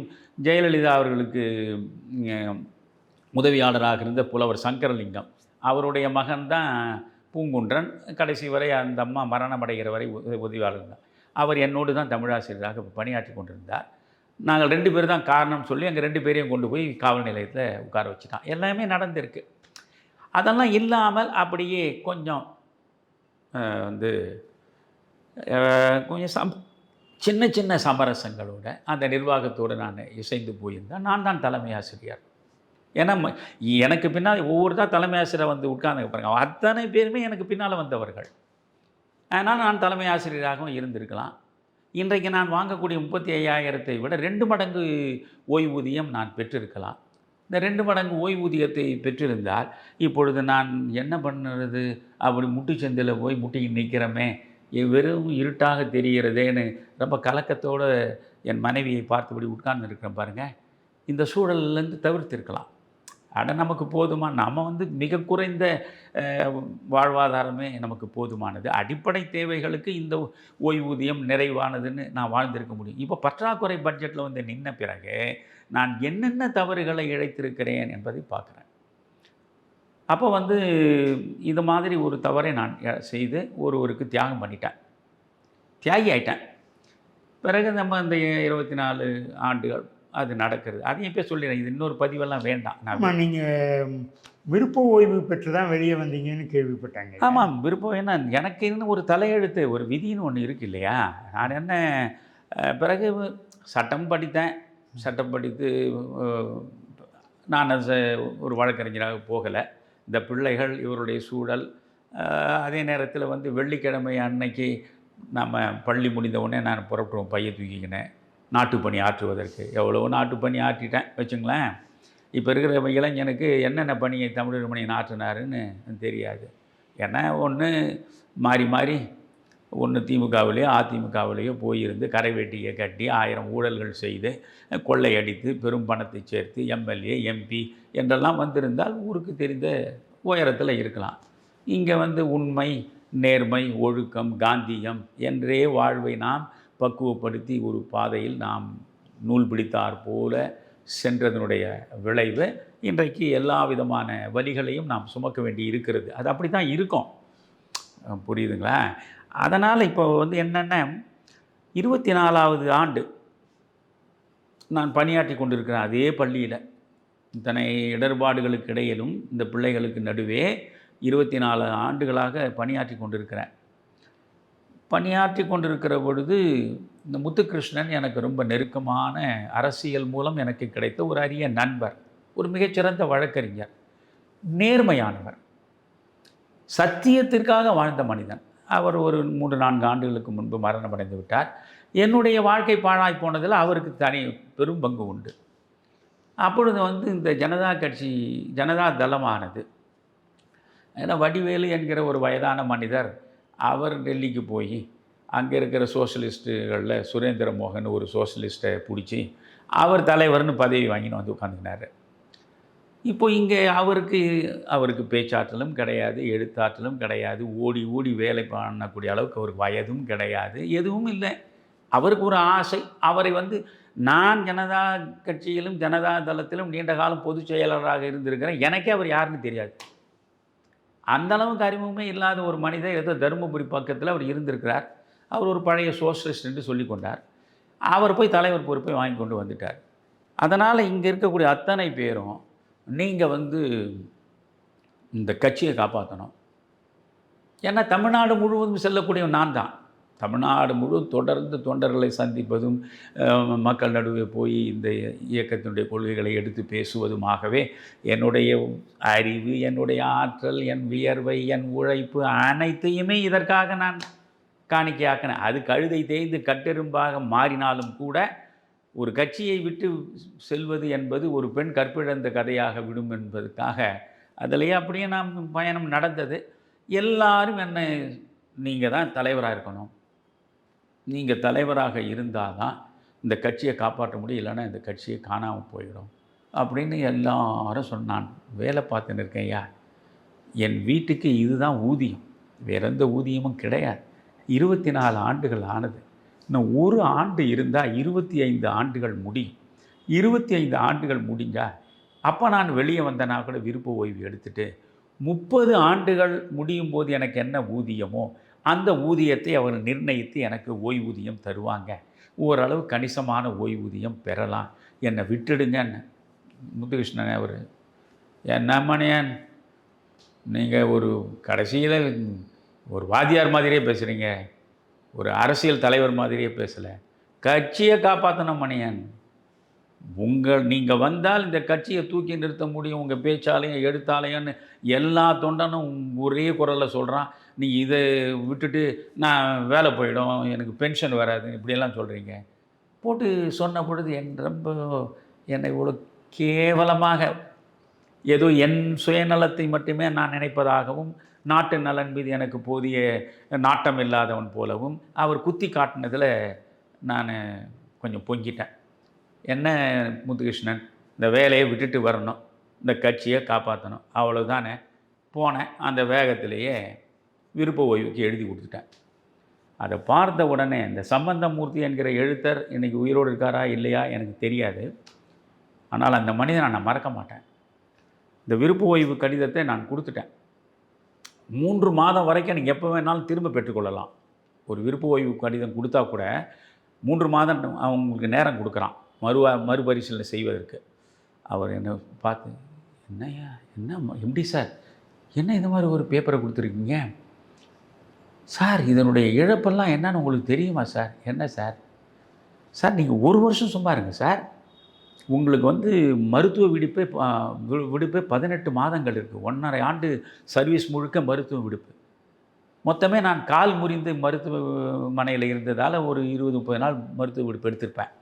ஜெயலலிதா அவர்களுக்கு உதவியாளராக இருந்த புலவர் சங்கரலிங்கம் அவருடைய மகன்தான் பூங்குன்றன், கடைசி வரை அந்த அம்மா மரணமடைகிற வரை உதவியாளர் தான். அவர் என்னோடு தான் தமிழாசிரியராக பணியாற்றி கொண்டிருந்தார். நாங்கள் 2 பேர் தான் காரணம் சொல்லி அங்கே 2 பேரையும் கொண்டு போய் காவல் நிலையத்தில் உட்கார வச்சுட்டான். எல்லாமே நடந்திருக்கு. அதெல்லாம் இல்லாமல் அப்படியே கொஞ்சம் வந்து கொஞ்சம் சின்ன சின்ன சமரசங்களோட அந்த நிர்வாகத்தோடு நான் இசைந்து போயிருந்தேன். நான் தான் தலைமை ஆசிரியர். ஏன்னா எனக்கு பின்னால் ஒவ்வொருத்தர் தலைமை ஆசிரியர் வந்து உட்கார்ந்து பாருங்க, அத்தனை பேருமே எனக்கு பின்னால் வந்தவர்கள். அதனால் நான் தலைமை ஆசிரியராகவும் இருந்திருக்கலாம். இன்றைக்கு நான் வாங்கக்கூடிய 35,000 விட 2 மடங்கு ஓய்வூதியம் நான் பெற்றிருக்கலாம். இந்த 2 மடங்கு ஓய்வூதியத்தை பெற்றிருந்தால் இப்பொழுது நான் என்ன பண்ணுறது, அப்படி முட்டுச்சந்தில் போய் முட்டிக்கு நிற்கிறோமே, வெறும் இருட்டாக தெரிகிறதேன்னு ரொம்ப கலக்கத்தோடு என் மனைவியை பார்த்தபடி உட்கார்ந்து இருக்கிறேன் பாருங்கள். இந்த சூழல்லேருந்து தவிர்த்திருக்கலாம். நமக்கு போதுமா, நம்ம வந்து மிக குறைந்த வாழ்வாதாரமே நமக்கு போதுமானது. அடிப்படை தேவைகளுக்கு இந்த ஓய்வூதியம் நிறைவானதுன்னு நான் வாழ்ந்திருக்க முடியும். இப்போ பற்றாக்குறை பட்ஜெட்டில் வந்து நின்ன பிறகு நான் என்னென்ன தவறுகளை இழைத்திருக்கிறேன் என்பதை பார்க்குறேன். அப்போ வந்து இது மாதிரி ஒரு தவறை நான் செய்து ஒருவருக்கு தியாகம் பண்ணிட்டேன், தியாகி ஆயிட்டேன். பிறகு நம்ம இந்த 24 ஆண்டுகள் அது நடக்கிறது. அதையும் இப்போ சொல்லிடுறேன், இது இன்னொரு பதிவெல்லாம் வேண்டாம். நீங்கள் விருப்ப ஓய்வு பெற்று தான் வெளியே வந்தீங்கன்னு கேள்விப்பட்டாங்க. ஆமாம், விருப்பம் என்ன, எனக்கு இன்னும் ஒரு தலையெழுத்து, ஒரு விதின்னு ஒன்று இருக்குது இல்லையா. நான் என்ன பிறகு சட்டம் படித்தேன். சட்டம் படித்து நான் ஒரு வழக்கறிஞராக போகலை. இந்த பிள்ளைகள் இவருடைய சூழல், அதே நேரத்தில் வந்து வெள்ளிக்கிழமை அன்னைக்கு நம்ம பள்ளி முடிந்த உடனே நான் புறப்பட்டுருவோம், பையை தூக்கிக்கினேன் நாட்டுப்பணி ஆற்றுவதற்கு. எவ்வளோ நாட்டுப்பணி ஆற்றிட்டேன் வச்சுங்களேன். இப்போ இருக்கிற இளைஞனுக்கு என்னென்ன பணியை தமிழர் மணியன் ஆற்றினாருன்னு தெரியாது. ஏன்னா ஒன்று மாறி மாறி ஒன்று திமுகவிலேயோ அதிமுகவிலேயோ போயிருந்து கரை வேட்டியை கட்டி 1000 ஊழல்கள் செய்து கொள்ளையடித்து பெரும் பணத்தை சேர்த்து எம்எல்ஏ எம்பி என்றெல்லாம் வந்திருந்தால் ஊருக்கு தெரிந்த உயரத்தில் இருக்கலாம். இங்கே வந்து உண்மை, நேர்மை, ஒழுக்கம், காந்தியம் என்றே வாழ்வை நாம் பக்குவப்படுத்தி ஒரு பாதையில் நாம் நூல் பிடித்தார் போல சென்றதனுடைய விளைவு இன்றைக்கு எல்லா விதமான வலிகளையும் நாம் சுமக்க வேண்டி இருக்கிறது. அது அப்படி தான் இருக்கும், புரியுதுங்களா? அதனால் இப்போ வந்து என்னென்ன 24வது ஆண்டு நான் பணியாற்றி கொண்டிருக்கிறேன் அதே பள்ளியில். இத்தனை இடர்பாடுகளுக்கு இடையிலும் இந்த பிள்ளைகளுக்கு நடுவே 24 ஆண்டுகளாக பணியாற்றி கொண்டிருக்கிறேன். பணியாற்றி கொண்டிருக்கிற பொழுது இந்த முத்துகிருஷ்ணன் எனக்கு ரொம்ப நெருக்கமான அரசியல் மூலம் எனக்கு கிடைத்த ஒரு அரிய நண்பர், ஒரு மிகச்சிறந்த வழக்கறிஞர், நேர்மையானவர், சத்தியத்திற்காக வாழ்ந்த மனிதன். அவர் ஒரு 3-4 ஆண்டுகளுக்கு முன்பு மரணமடைந்து விட்டார். என்னுடைய வாழ்க்கை பாழாய் போனதில் அவருக்கு தனி பெரும் பங்கு உண்டு. அப்பொழுது வந்து இந்த ஜனதா கட்சி, ஜனதா தளமானது, ஏன்னா வடிவேலு என்கிற ஒரு வயதான மனிதர், அவர் டெல்லிக்கு போய் அங்கே இருக்கிற சோஷலிஸ்ட்டுகளில் சுரேந்திர மோகன் ஒரு சோஷலிஸ்ட்டை பிடிச்சி அவர் தலைவர்னு பதவி வாங்கின்னு வந்து உட்காந்துக்கினார். இப்போ இங்கே அவருக்கு பேச்சாற்றலும் கிடையாது, எழுத்தாற்றலும் கிடையாது, ஓடி ஓடி வேலை பண்ணக்கூடிய அளவுக்கு அவருக்கு வயதும் கிடையாது, எதுவும் இல்லை. அவருக்கு ஒரு ஆசை. அவரை வந்து நான் ஜனதா கட்சியிலும் ஜனதா தளத்திலும் நீண்ட காலம் பொதுச் செயலாளராக இருந்திருக்கிறேன். எனக்கே அவர் யாருன்னு தெரியாது. அந்த அளவுக்கு அறிமுகமே இல்லாத ஒரு மனிதர் ஏதோ தருமபுரி பக்கத்தில் அவர் இருந்திருக்கிறார். அவர் ஒரு பழைய சோஷலிஸ்ட் என்று சொல்லி கொண்டார். அவர் போய் தலைவர் பொறுப்பை வாங்கி கொண்டு வந்துட்டார். அதனால் இங்கே இருக்கக்கூடிய அத்தனை பேரும் நீங்கள் வந்து இந்த கட்சியை காப்பாற்றணும். ஏன்னா தமிழ்நாடு முழுவதும் செல்லக்கூடிய நான் தான். தமிழ்நாடு முழுவதும் தொடர்ந்து தொண்டர்களை சந்திப்பதும் மக்கள் நடுவே போய் இந்த இயக்கத்தினுடைய கொள்கைகளை எடுத்து பேசுவதுமாகவே என்னுடைய அறிவு, என்னுடைய ஆற்றல், என் வியர்வை, என் உழைப்பு அனைத்தையுமே இதற்காக நான் காணிக்கையாக்கினேன். அது கழுதை தேய்ந்து கட்டெரும்பாக மாறினாலும் கூட ஒரு கட்சியை விட்டு செல்வது என்பது ஒரு பெண் கற்பிழந்த கதையாக விடும் என்பதற்காக அதிலேயே அப்படியே நாம் பயணம் நடந்தது. எல்லாரும் என்னை நீங்கள் தான் தலைவராக இருக்கணும், நீங்கள் தலைவராக இருந்தால் தான் இந்த கட்சியை காப்பாற்ற முடியும், இல்லைன்னா இந்த கட்சியை காணாமல் போயிடும் அப்படின்னு எல்லாரும் சொன்னான். வேலை பார்த்துன்னு இருக்கேன் ஐயா, என் வீட்டுக்கு இதுதான் ஊதியம், வேறு எந்த ஊதியமும் கிடையாது. 24 ஆண்டுகள் ஆனது. இன்னும் ஒரு ஆண்டு இருந்தால் 25 ஆண்டுகள் முடியும். 25 ஆண்டுகள் முடிஞ்சால் அப்போ நான் வெளியே வந்தேன்னா கூட விருப்ப ஓய்வு எடுத்துகிட்டு 30 ஆண்டுகள் முடியும் போது எனக்கு என்ன ஊதியமோ அந்த ஊதியத்தை அவர் நிர்ணயித்து எனக்கு ஓய்வூதியம் தருவாங்க. ஓரளவு கணிசமான ஓய்வூதியம் பெறலாம், என்னை விட்டுடுங்கன்னு. முத்துகிருஷ்ணன் அவர், என்ன மணியன் நீங்கள் ஒரு கடைசியில் ஒரு வாத்தியார் மாதிரியே பேசுகிறீங்க, ஒரு அரசியல் தலைவர் மாதிரியே பேசலை, கட்சியை காப்பாற்றணும் மணியன். நீங்கள் வந்தால் இந்த கட்சியை தூக்கி நிறுத்த முடியும் உங்கள் பேச்சாலையும் எடுத்தாலையும்னு எல்லா தொண்டனும் ஒரே குரலில் சொல்கிறான். நீங்கள் இதை விட்டுட்டு நான் வேலை போயிடும், எனக்கு பென்ஷன் வராது, இப்படியெல்லாம் சொல்கிறீங்க போட்டு சொன்ன பொழுது ரொம்ப என்னை இவ்வளோ கேவலமாக ஏதோ என் சுயநலத்தை மட்டுமே நான் நினைப்பதாகவும் நாட்டு நலன் மீது எனக்கு போதிய நாட்டம் இல்லாதவன் போலவும் அவர் குத்தி காட்டினதில் நான் கொஞ்சம் பொங்கிட்டேன். என்ன முத்துகிருஷ்ணன், இந்த வேலையை விட்டுட்டு வரணும், இந்த கட்சியை காப்பாற்றணும், அவ்வளோதானே. போனேன். அந்த வேகத்திலேயே விருப்ப ஓய்வுக்கு எழுதி கொடுத்துட்டேன். அதை பார்த்த உடனே இந்த சம்பந்தமூர்த்தி என்கிற எழுத்தர் இன்றைக்கி உயிரோடு இருக்காரா இல்லையா எனக்கு தெரியாது. ஆனால் அந்த மனிதனை நான் மறக்க மாட்டேன். இந்த விருப்ப ஓய்வு கடிதத்தை நான் கொடுத்துட்டேன். 3 மாதம் வரைக்கும் நீங்கள் எப்போ வேணாலும் திரும்ப பெற்றுக்கொள்ளலாம். ஒரு விருப்ப ஓய்வு கடிதம் கொடுத்தா கூட 3 மாதம் அவங்களுக்கு நேரம் கொடுக்குறான் மறுபரிசீலனை செய்வதற்கு. அவர் என்னை பார்த்து, என்னையா என்ன எப்படி சார், என்ன இந்த மாதிரி ஒரு பேப்பரை கொடுத்துருக்கீங்க சார், இதனுடைய இழப்பெல்லாம் என்னன்னு உங்களுக்கு தெரியுமா சார்? என்ன சார்? சார் நீங்கள் 1 வருஷம் சும்மா இருங்க சார், உங்களுக்கு வந்து மருத்துவ விடுப்பே 18 மாதங்கள் இருக்குது. 1.5 ஆண்டு சர்வீஸ் முழுக்க மருத்துவ விடுப்பு. மொத்தமே நான் கால் முறிந்து மருத்துவமனையில் இருந்ததால் ஒரு 20-30 நாள் மருத்துவ விடுப்பு எடுத்திருப்பேன்.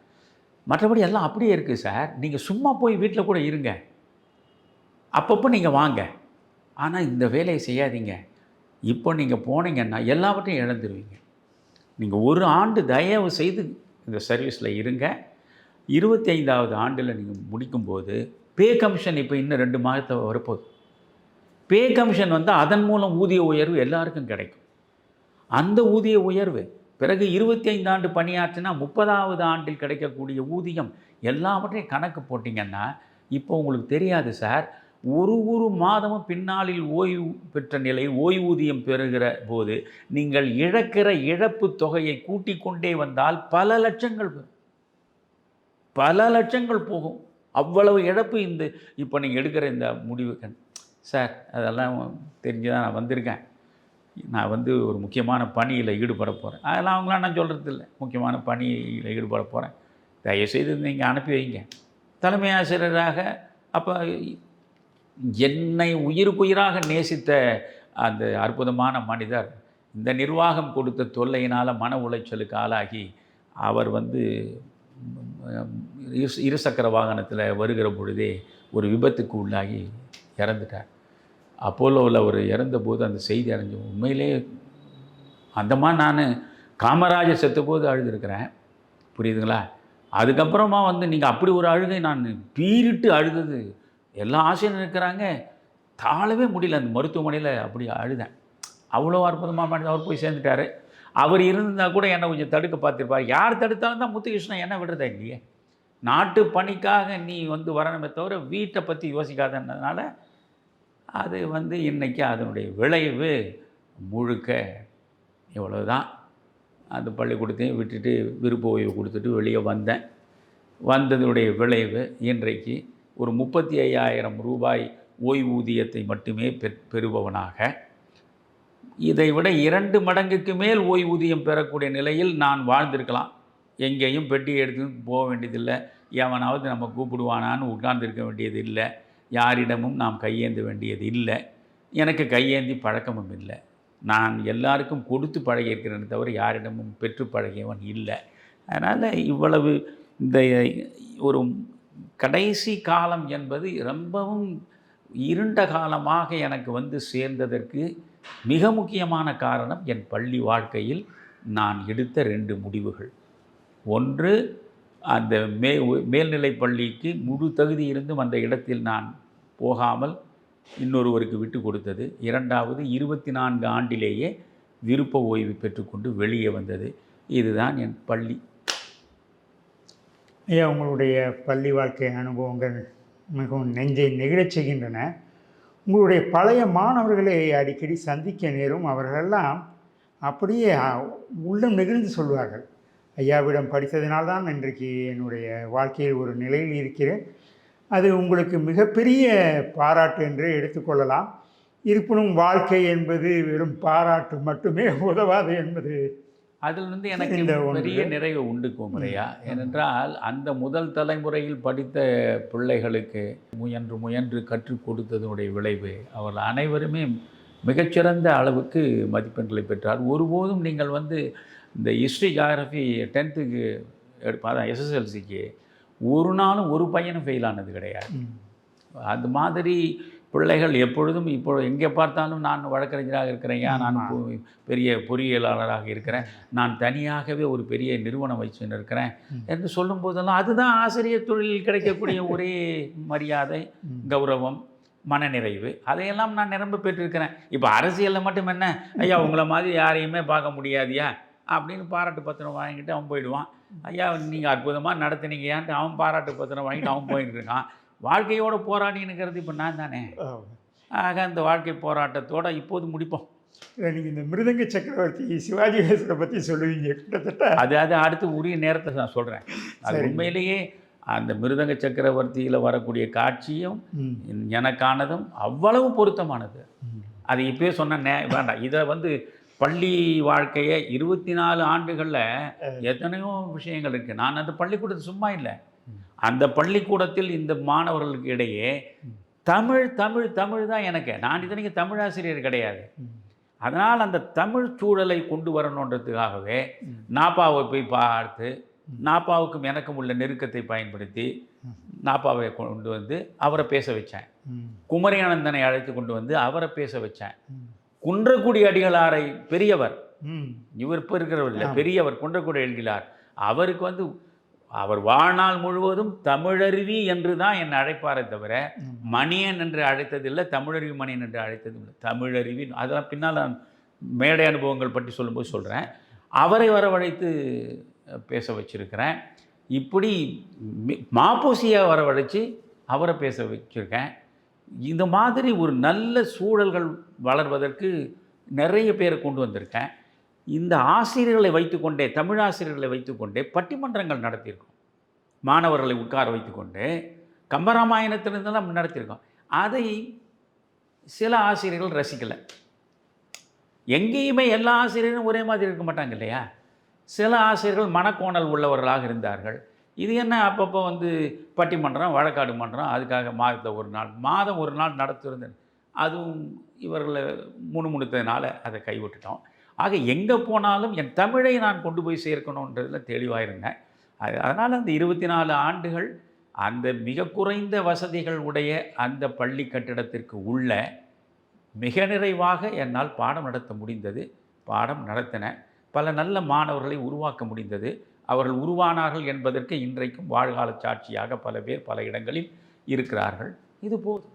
மற்றபடி எல்லாம் அப்படியே இருக்குது சார். நீங்கள் சும்மா போய் வீட்டில் கூட இருங்க, அப்பப்போ நீங்கள் வாங்க, ஆனால் இந்த வேலையை செய்யாதீங்க. இப்போ நீங்கள் போனீங்கன்னா எல்லாவற்றையும் இழந்துருவீங்க. நீங்கள் 1 ஆண்டு தயவு செய்து இந்த சர்வீஸில் இருங்க. 25வது ஆண்டில் நீங்கள் முடிக்கும்போது பே கமிஷன் இப்போ இன்னும் 2 மாதத்தை வரப்போகுது. பே கமிஷன் வந்து அதன் மூலம் ஊதிய உயர்வு எல்லாருக்கும் கிடைக்கும். அந்த ஊதிய உயர்வு பிறகு 25 ஆண்டு பணியாற்றினா 30வது ஆண்டில் கிடைக்கக்கூடிய ஊதியம் எல்லாவற்றையும் கணக்கு போட்டிங்கன்னா இப்போ உங்களுக்கு தெரியாது சார். ஒரு மாதமும் பின்னாளில் ஓய்வு பெற்ற நிலையில் ஓய்வூதியம் பெறுகிற போது நீங்கள் இழக்கிற இழப்பு தொகையை கூட்டிக் கொண்டே வந்தால் பல லட்சங்கள் போகும். அவ்வளவு இழப்பு இப்போ நீங்கள் எடுக்கிற இந்த முடிவுக்கு சார். அதெல்லாம் தெரிஞ்சு தான் நான் வந்திருக்கேன். நான் வந்து ஒரு முக்கியமான பணியில் ஈடுபட போகிறேன். அதெல்லாம் அவங்களாம் நான் சொல்கிறது இல்லை. முக்கியமான பணியில் ஈடுபட போகிறேன், தயவுசெய்து நீங்கள் அனுப்பி வைங்க. தலைமை ஆசிரியராக அப்போ என்னை உயிருக்குயிராக நேசித்த அந்த அற்புதமான மனிதர் இந்த நிர்வாகம் கொடுத்த தொல்லையினால் மன உளைச்சலுக்கு ஆளாகி அவர் வந்து இருசக்கர வாகனத்தில் வருகிற பொழுதே ஒரு விபத்துக்கு உள்ளாகி இறந்துட்டார். அப்போலோவில் அவர் இறந்தபோது அந்த செய்தி அறிஞ்சு உண்மையிலே அந்த மாதிரி நான் காமராஜர் செத்தபோது அழுதுருக்கிறேன், புரியுதுங்களா? அதுக்கப்புறமா வந்து நீங்கள் அப்படி ஒரு அழுகை நான் பீரிட்டு அழுதது எல்லா ஆசிரியரும் இருக்கிறாங்க, தாழவே முடியல. அந்த மருத்துவமனையில் அப்படி அழுதேன். அவ்வளோ அற்புதமாக மனிதன். அவர் போய் சேர்ந்துட்டார். அவர் இருந்தால் கூட என்னை கொஞ்சம் தடுக்க பார்த்துருப்பார். யார் தடுத்தாலும் தான் முத்துகிருஷ்ணன் என்ன விடுறதா இல்லையே. நாட்டு பணிக்காக நீ வரணுமே தவிர வீட்டை பற்றி யோசிக்காதன்றதுனால அது இன்றைக்கி அதனுடைய விளைவு முழுக்க இவ்வளவுதான். அந்த பள்ளிக்கூடத்தையும் விட்டுட்டு விருப்ப ஓய்வு கொடுத்துட்டு வெளியே வந்தேன். வந்ததுடைய விளைவு இன்றைக்கு ஒரு 35,000 ரூபாய் ஓய்வூதியத்தை மட்டுமே பெறுபவனாக, இதை விட 2 மடங்குக்கு மேல் ஓய்வூதியம் பெறக்கூடிய நிலையில் நான் வாழ்ந்திருக்கலாம். எங்கேயும் பெட்டியை எடுத்து போக வேண்டியதில்லை. எவனாவது நம்ம கூப்பிடுவானான்னு உட்கார்ந்துருக்க வேண்டியது இல்லை. யாரிடமும் நாம் கையேந்த வேண்டியது இல்லை. எனக்கு கையேந்தி பழக்கமும் இல்லை. நான் எல்லாருக்கும் கொடுத்து பழகியிருக்கிறேன் தவிர யாரிடமும் பெற்று பழகியவன் இல்லை. அதனால் இவ்வளவு இந்த ஒரு கடைசி காலம் என்பது ரொம்பவும் இருண்ட காலமாக எனக்கு சேர்ந்ததற்கு மிக முக்கியமான காரணம் என் பள்ளி வாழ்க்கையில் நான் எடுத்த 2 முடிவுகள். ஒன்று, அந்த மேல்நிலைப் பள்ளிக்கு முழு தகுதி இருந்தும் அந்த இடத்தில் நான் போகாமல் இன்னொருவருக்கு விட்டு கொடுத்தது. 2வது, 24 ஆண்டிலேயே விருப்ப ஓய்வு பெற்றுக்கொண்டு வெளியே வந்தது. இதுதான் என் பள்ளி. ஐயா, உங்களுடைய பள்ளி வாழ்க்கை அனுபவங்கள் மிகவும் நெஞ்சை நெகிழச் செய்கின்றன. உங்களுடைய பழைய மாணவர்களை அடிக்கடி சந்திக்க நேரும். அவர்களெல்லாம் அப்படியே உள்ளம் நெகிழ்ந்து சொல்வார்கள், ஐயாவிடம் படித்ததினால்தான் இன்றைக்கு என்னுடைய வாழ்க்கையில் ஒரு நிலையில் இருக்கிறேன். அது உங்களுக்கு மிகப்பெரிய பாராட்டு என்று எடுத்துக்கொள்ளலாம். இருப்பினும் வாழ்க்கை என்பது வெறும் பாராட்டு மட்டுமே உதவாது என்பது அதிலிருந்து எனக்கு பெரிய நிறைவு உண்டு கோமரையா. ஏனென்றால் அந்த முதல் தலைமுறையில் படித்த பிள்ளைகளுக்கு முயன்று கற்றுக் கொடுத்ததனுடைய விளைவு அவர்கள் அனைவருமே மிகச்சிறந்த அளவுக்கு மதிப்பெண்களை பெற்றார். ஒருபோதும் நீங்கள் இந்த ஹிஸ்ட்ரி ஜியாகிரஃபி 10th எடுப்பாதான் எஸ்எஸ்எல்சிக்கு ஒரு நாளும் ஒரு பையனும் ஃபெயில் ஆனது கிடையாது. அது மாதிரி பிள்ளைகள் எப்பொழுதும் இப்போ எங்கே பார்த்தாலும் நான் வழக்கறிஞராக இருக்கிறேன், நான் பெரிய பொறியியலாளராக இருக்கிறேன், நான் தனியாகவே ஒரு பெரிய நிறுவனம் வச்சுன்னு இருக்கிறேன் என்று சொல்லும் போதெல்லாம் அதுதான் ஆசிரியர் தொழிலில் கிடைக்கக்கூடிய ஒரே மரியாதை, கௌரவம், மனநிறைவு. அதையெல்லாம் நான் நிரம்ப பெற்றிருக்கிறேன். இப்போ அரசியலில் மட்டும் என்ன, ஐயா உங்களை மாதிரி யாரையுமே பார்க்க முடியாதியா அப்படின்னு பாராட்டு பத்திரம் வாங்கிட்டு அவன் போயிடுவான். ஐயா நீங்கள் அற்புதமாக நடத்துனீங்கயான்ட்டு அவன் பாராட்டு பத்திரம் வாங்கிட்டு அவன் போயிட்டு இருக்கான். வாழ்க்கையோடு போராடினுங்கிறது இப்போ நான் தானே. ஆக அந்த வாழ்க்கை போராட்டத்தோடு இப்போது முடிப்போம். நீங்கள் இந்த மிருதங்க சக்கரவர்த்தி சிவாஜி கணேசனை பற்றி சொல்லுவீங்க கிட்டத்தட்ட. அது அடுத்து உரிய நேரத்தில் நான் சொல்கிறேன். அது உண்மையிலேயே அந்த மிருதங்க சக்கரவர்த்தியில் வரக்கூடிய காட்சியும் எனக்கானதும் அவ்வளவு பொருத்தமானது. அது இப்போயே சொன்ன வேண்டாம். இதை பள்ளி வாழ்க்கையை 24 ஆண்டுகளில் எத்தனையோ விஷயங்கள் இருக்குது. நான் அந்த பள்ளிக்கூடத்தில் சும்மா இல்லை. அந்த பள்ளிக்கூடத்தில் இந்த மாணவர்களுக்கு இடையே தமிழ் தமிழ் தமிழ் தான் எனக்கு. நான் இதனைக்கு தமிழ் ஆசிரியர் கிடையாது. அதனால் அந்த தமிழ் சூழலை கொண்டு வரணுன்றதுக்காகவே நாப்பாவை போய் பார்த்து நாப்பாவுக்கும் எனக்கும் உள்ள நெருக்கத்தை பயன்படுத்தி நாப்பாவை கொண்டு அவரை பேச வச்சேன். குமரியானந்தனை அழைத்து கொண்டு அவரை பேச வச்சேன். குன்றக்குடி அடிகளாரை, பெரியவர், இவர் இப்போ இருக்கிறவர் இல்லை, பெரியவர் குன்றக்குடி அடிகளார், அவருக்கு அவர் வாழ்நாள் முழுவதும் தமிழருவி என்று தான் என்னை அழைப்பாரே தவிர மணியன் என்று அழைத்ததில்லை, தமிழருவி மணியன் என்று அழைத்ததில்லை, தமிழருவி. அதெல்லாம் பின்னால் நான் மேடை அனுபவங்கள் பற்றி சொல்லும்போது சொல்கிறேன். அவரை வரவழைத்து பேச வச்சுருக்கிறேன். இப்படி மாப்போசியை வரவழைச்சு அவரை பேச வச்சுருக்கேன். இந்த மாதிரி ஒரு நல்ல சூழல்கள் வளர்வதற்கு நிறைய பேரை கொண்டு வந்திருக்கேன். இந்த ஆசிரியர்களை வைத்துக்கொண்டே, தமிழ் ஆசிரியர்களை வைத்துக்கொண்டே பட்டிமன்றங்கள் நடத்தியிருக்கோம். மாணவர்களை உட்கார வைத்துக்கொண்டு கம்பராமாயணத்திலிருந்து நம்ம நடத்தியிருக்கோம். அதை சில ஆசிரியர்கள் ரசிக்கலை. எங்கேயுமே எல்லா ஆசிரியரும் ஒரே மாதிரி இருக்க மாட்டாங்க இல்லையா. சில ஆசிரியர்கள் மனக்கோணல் உள்ளவர்களாக இருந்தார்கள். இது என்ன அப்பப்போ பட்டிமன்றம், வழக்காடு மன்றம், அதுக்காக மாதம் ஒரு நாள் நடத்துறது, அதுவும் இவர்களை முணுமுணுத்ததுனால அதை கைவிட்டுட்டோம். ஆக எங்கே போனாலும் என் தமிழை நான் கொண்டு போய் சேர்க்கணுன்றதில் தெளிவாக இருந்தேன். அதனால் அந்த 24 ஆண்டுகள் அந்த மிக குறைந்த வசதிகள் உடைய அந்த பள்ளி கட்டிடத்திற்கு உள்ள மிக நிறைவாக என்னால் பாடம் நடத்த முடிந்தது. பாடம் நடத்தின பல நல்ல மாணவர்களை உருவாக்க முடிந்தது. அவர்கள் உருவானார்கள் என்பதற்கு இன்றைக்கும் வாழ்கால சாட்சியாக பல பேர் பல இடங்களில் இருக்கிறார்கள். இது போதும்.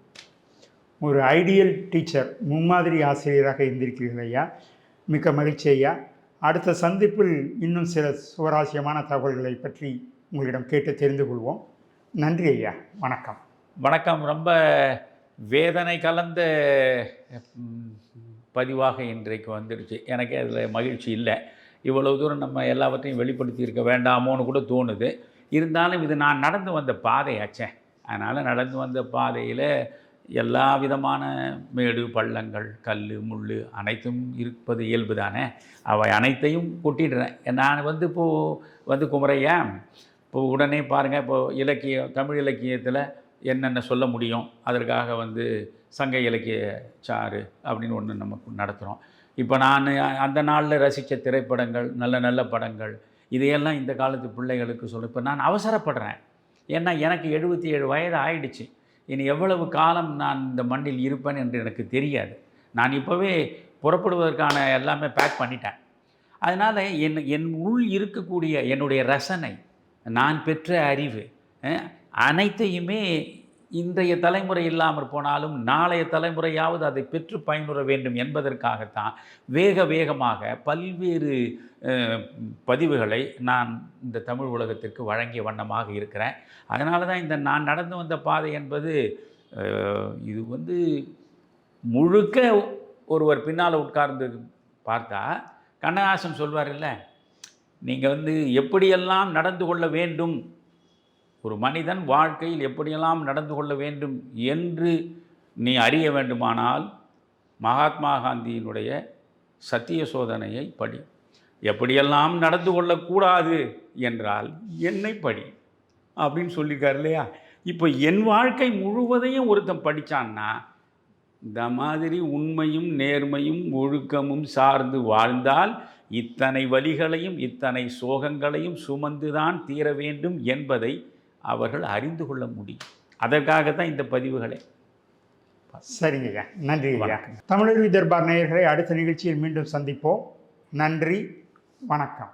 ஒரு ஐடியல் டீச்சர், முன்மாதிரி ஆசிரியராக இருந்திருக்கிறீர்கள் ஐயா. மிக்க மகிழ்ச்சி ஐயா. அடுத்த சந்திப்பில் இன்னும் சில சுவாரஸ்யமான தகவல்களை பற்றி உங்களிடம் கேட்டு தெரிந்து கொள்வோம். நன்றி ஐயா. வணக்கம். வணக்கம். ரொம்ப வேதனை கலந்த பதிவாக இன்றைக்கு வந்துடுச்சு. எனக்கு அதில் மகிழ்ச்சி இல்லை. இவ்வளவு தூரம் நம்ம எல்லாவற்றையும் வெளிப்படுத்தி இருக்க வேண்டாமோன்னு கூட தோணுது. இருந்தாலும் இது நான் நடந்து வந்த பாதையாச்சேன். அதனால் நடந்து வந்த பாதையில் எல்லா விதமான மேடு பள்ளங்கள், கல் முள் அனைத்தும் இருப்பது இயல்பு தானே. அவை அனைத்தையும் கொட்டிடுறேன். நான் இப்போது குமரையா, இப்போ உடனே பாருங்கள், இப்போது தமிழ் இலக்கியத்தில் என்னென்ன சொல்ல முடியும், அதற்காக சங்க இலக்கிய சாறு அப்படின்னு ஒன்று நமக்கு நடத்துகிறோம். இப்போ நான் அந்த நாளில் ரசித்த திரைப்படங்கள், நல்ல நல்ல படங்கள், இதையெல்லாம் இந்த காலத்து பிள்ளைகளுக்கு சொல்ல இப்போ நான் அவசரப்படுறேன். ஏன்னா எனக்கு 77 வயது ஆயிடுச்சு. இனி எவ்வளவு காலம் நான் இந்த மண்ணில் இருப்பேன் என்று எனக்கு தெரியாது. நான் இப்போவே புறப்படுவதற்கான எல்லாமே பேக் பண்ணிட்டேன். அதனால் என் உள் இருக்கக்கூடிய என்னுடைய ரசனை, நான் பெற்ற அறிவு அனைத்தையுமே இன்றைய தலைமுறை இல்லாமல் போனாலும் நாளைய தலைமுறையாவது அதை பெற்று பயனுற வேண்டும் என்பதற்காகத்தான் வேகமாக பல்வேறு பதிவுகளை நான் இந்த தமிழ் உலகத்திற்கு வழங்கிய வண்ணமாக இருக்கிறேன். அதனால தான் இந்த நான் நடந்து வந்த பாதை என்பது இது முழுக்க ஒருவர் பின்னால் உட்கார்ந்து பார்த்தா கண்ணதாசன் சொல்வார் இல்லை, நீங்கள் எப்படியெல்லாம் நடந்து கொள்ள வேண்டும், ஒரு மனிதன் வாழ்க்கையில் எப்படியெல்லாம் நடந்து கொள்ள வேண்டும் என்று நீ அறிய வேண்டுமானால் மகாத்மா காந்தியினுடைய சத்திய சோதனையை படி. எப்படியெல்லாம் நடந்து கொள்ளக்கூடாது என்றால் என்னை படி அப்படின்னு சொல்லியிருக்கார் இல்லையா. இப்போ என் வாழ்க்கை முழுவதையும் ஒருத்தன் படித்தான்னா இந்த மாதிரி உண்மையும் நேர்மையும் ஒழுக்கமும் சார்ந்து வாழ்ந்தால் இத்தனை வலிகளையும் இத்தனை சோகங்களையும் சுமந்துதான் தீர வேண்டும் என்பதை அவர்கள் அறிந்து கொள்ள முடியும். அதற்காகத்தான் இந்த பதிவுகளே. சரிங்க ஐயா. நன்றி ஐயா. தமிழருவி தர்பார் நேயர்களை அடுத்த நிகழ்ச்சியில் மீண்டும் சந்திப்போம். நன்றி, வணக்கம்.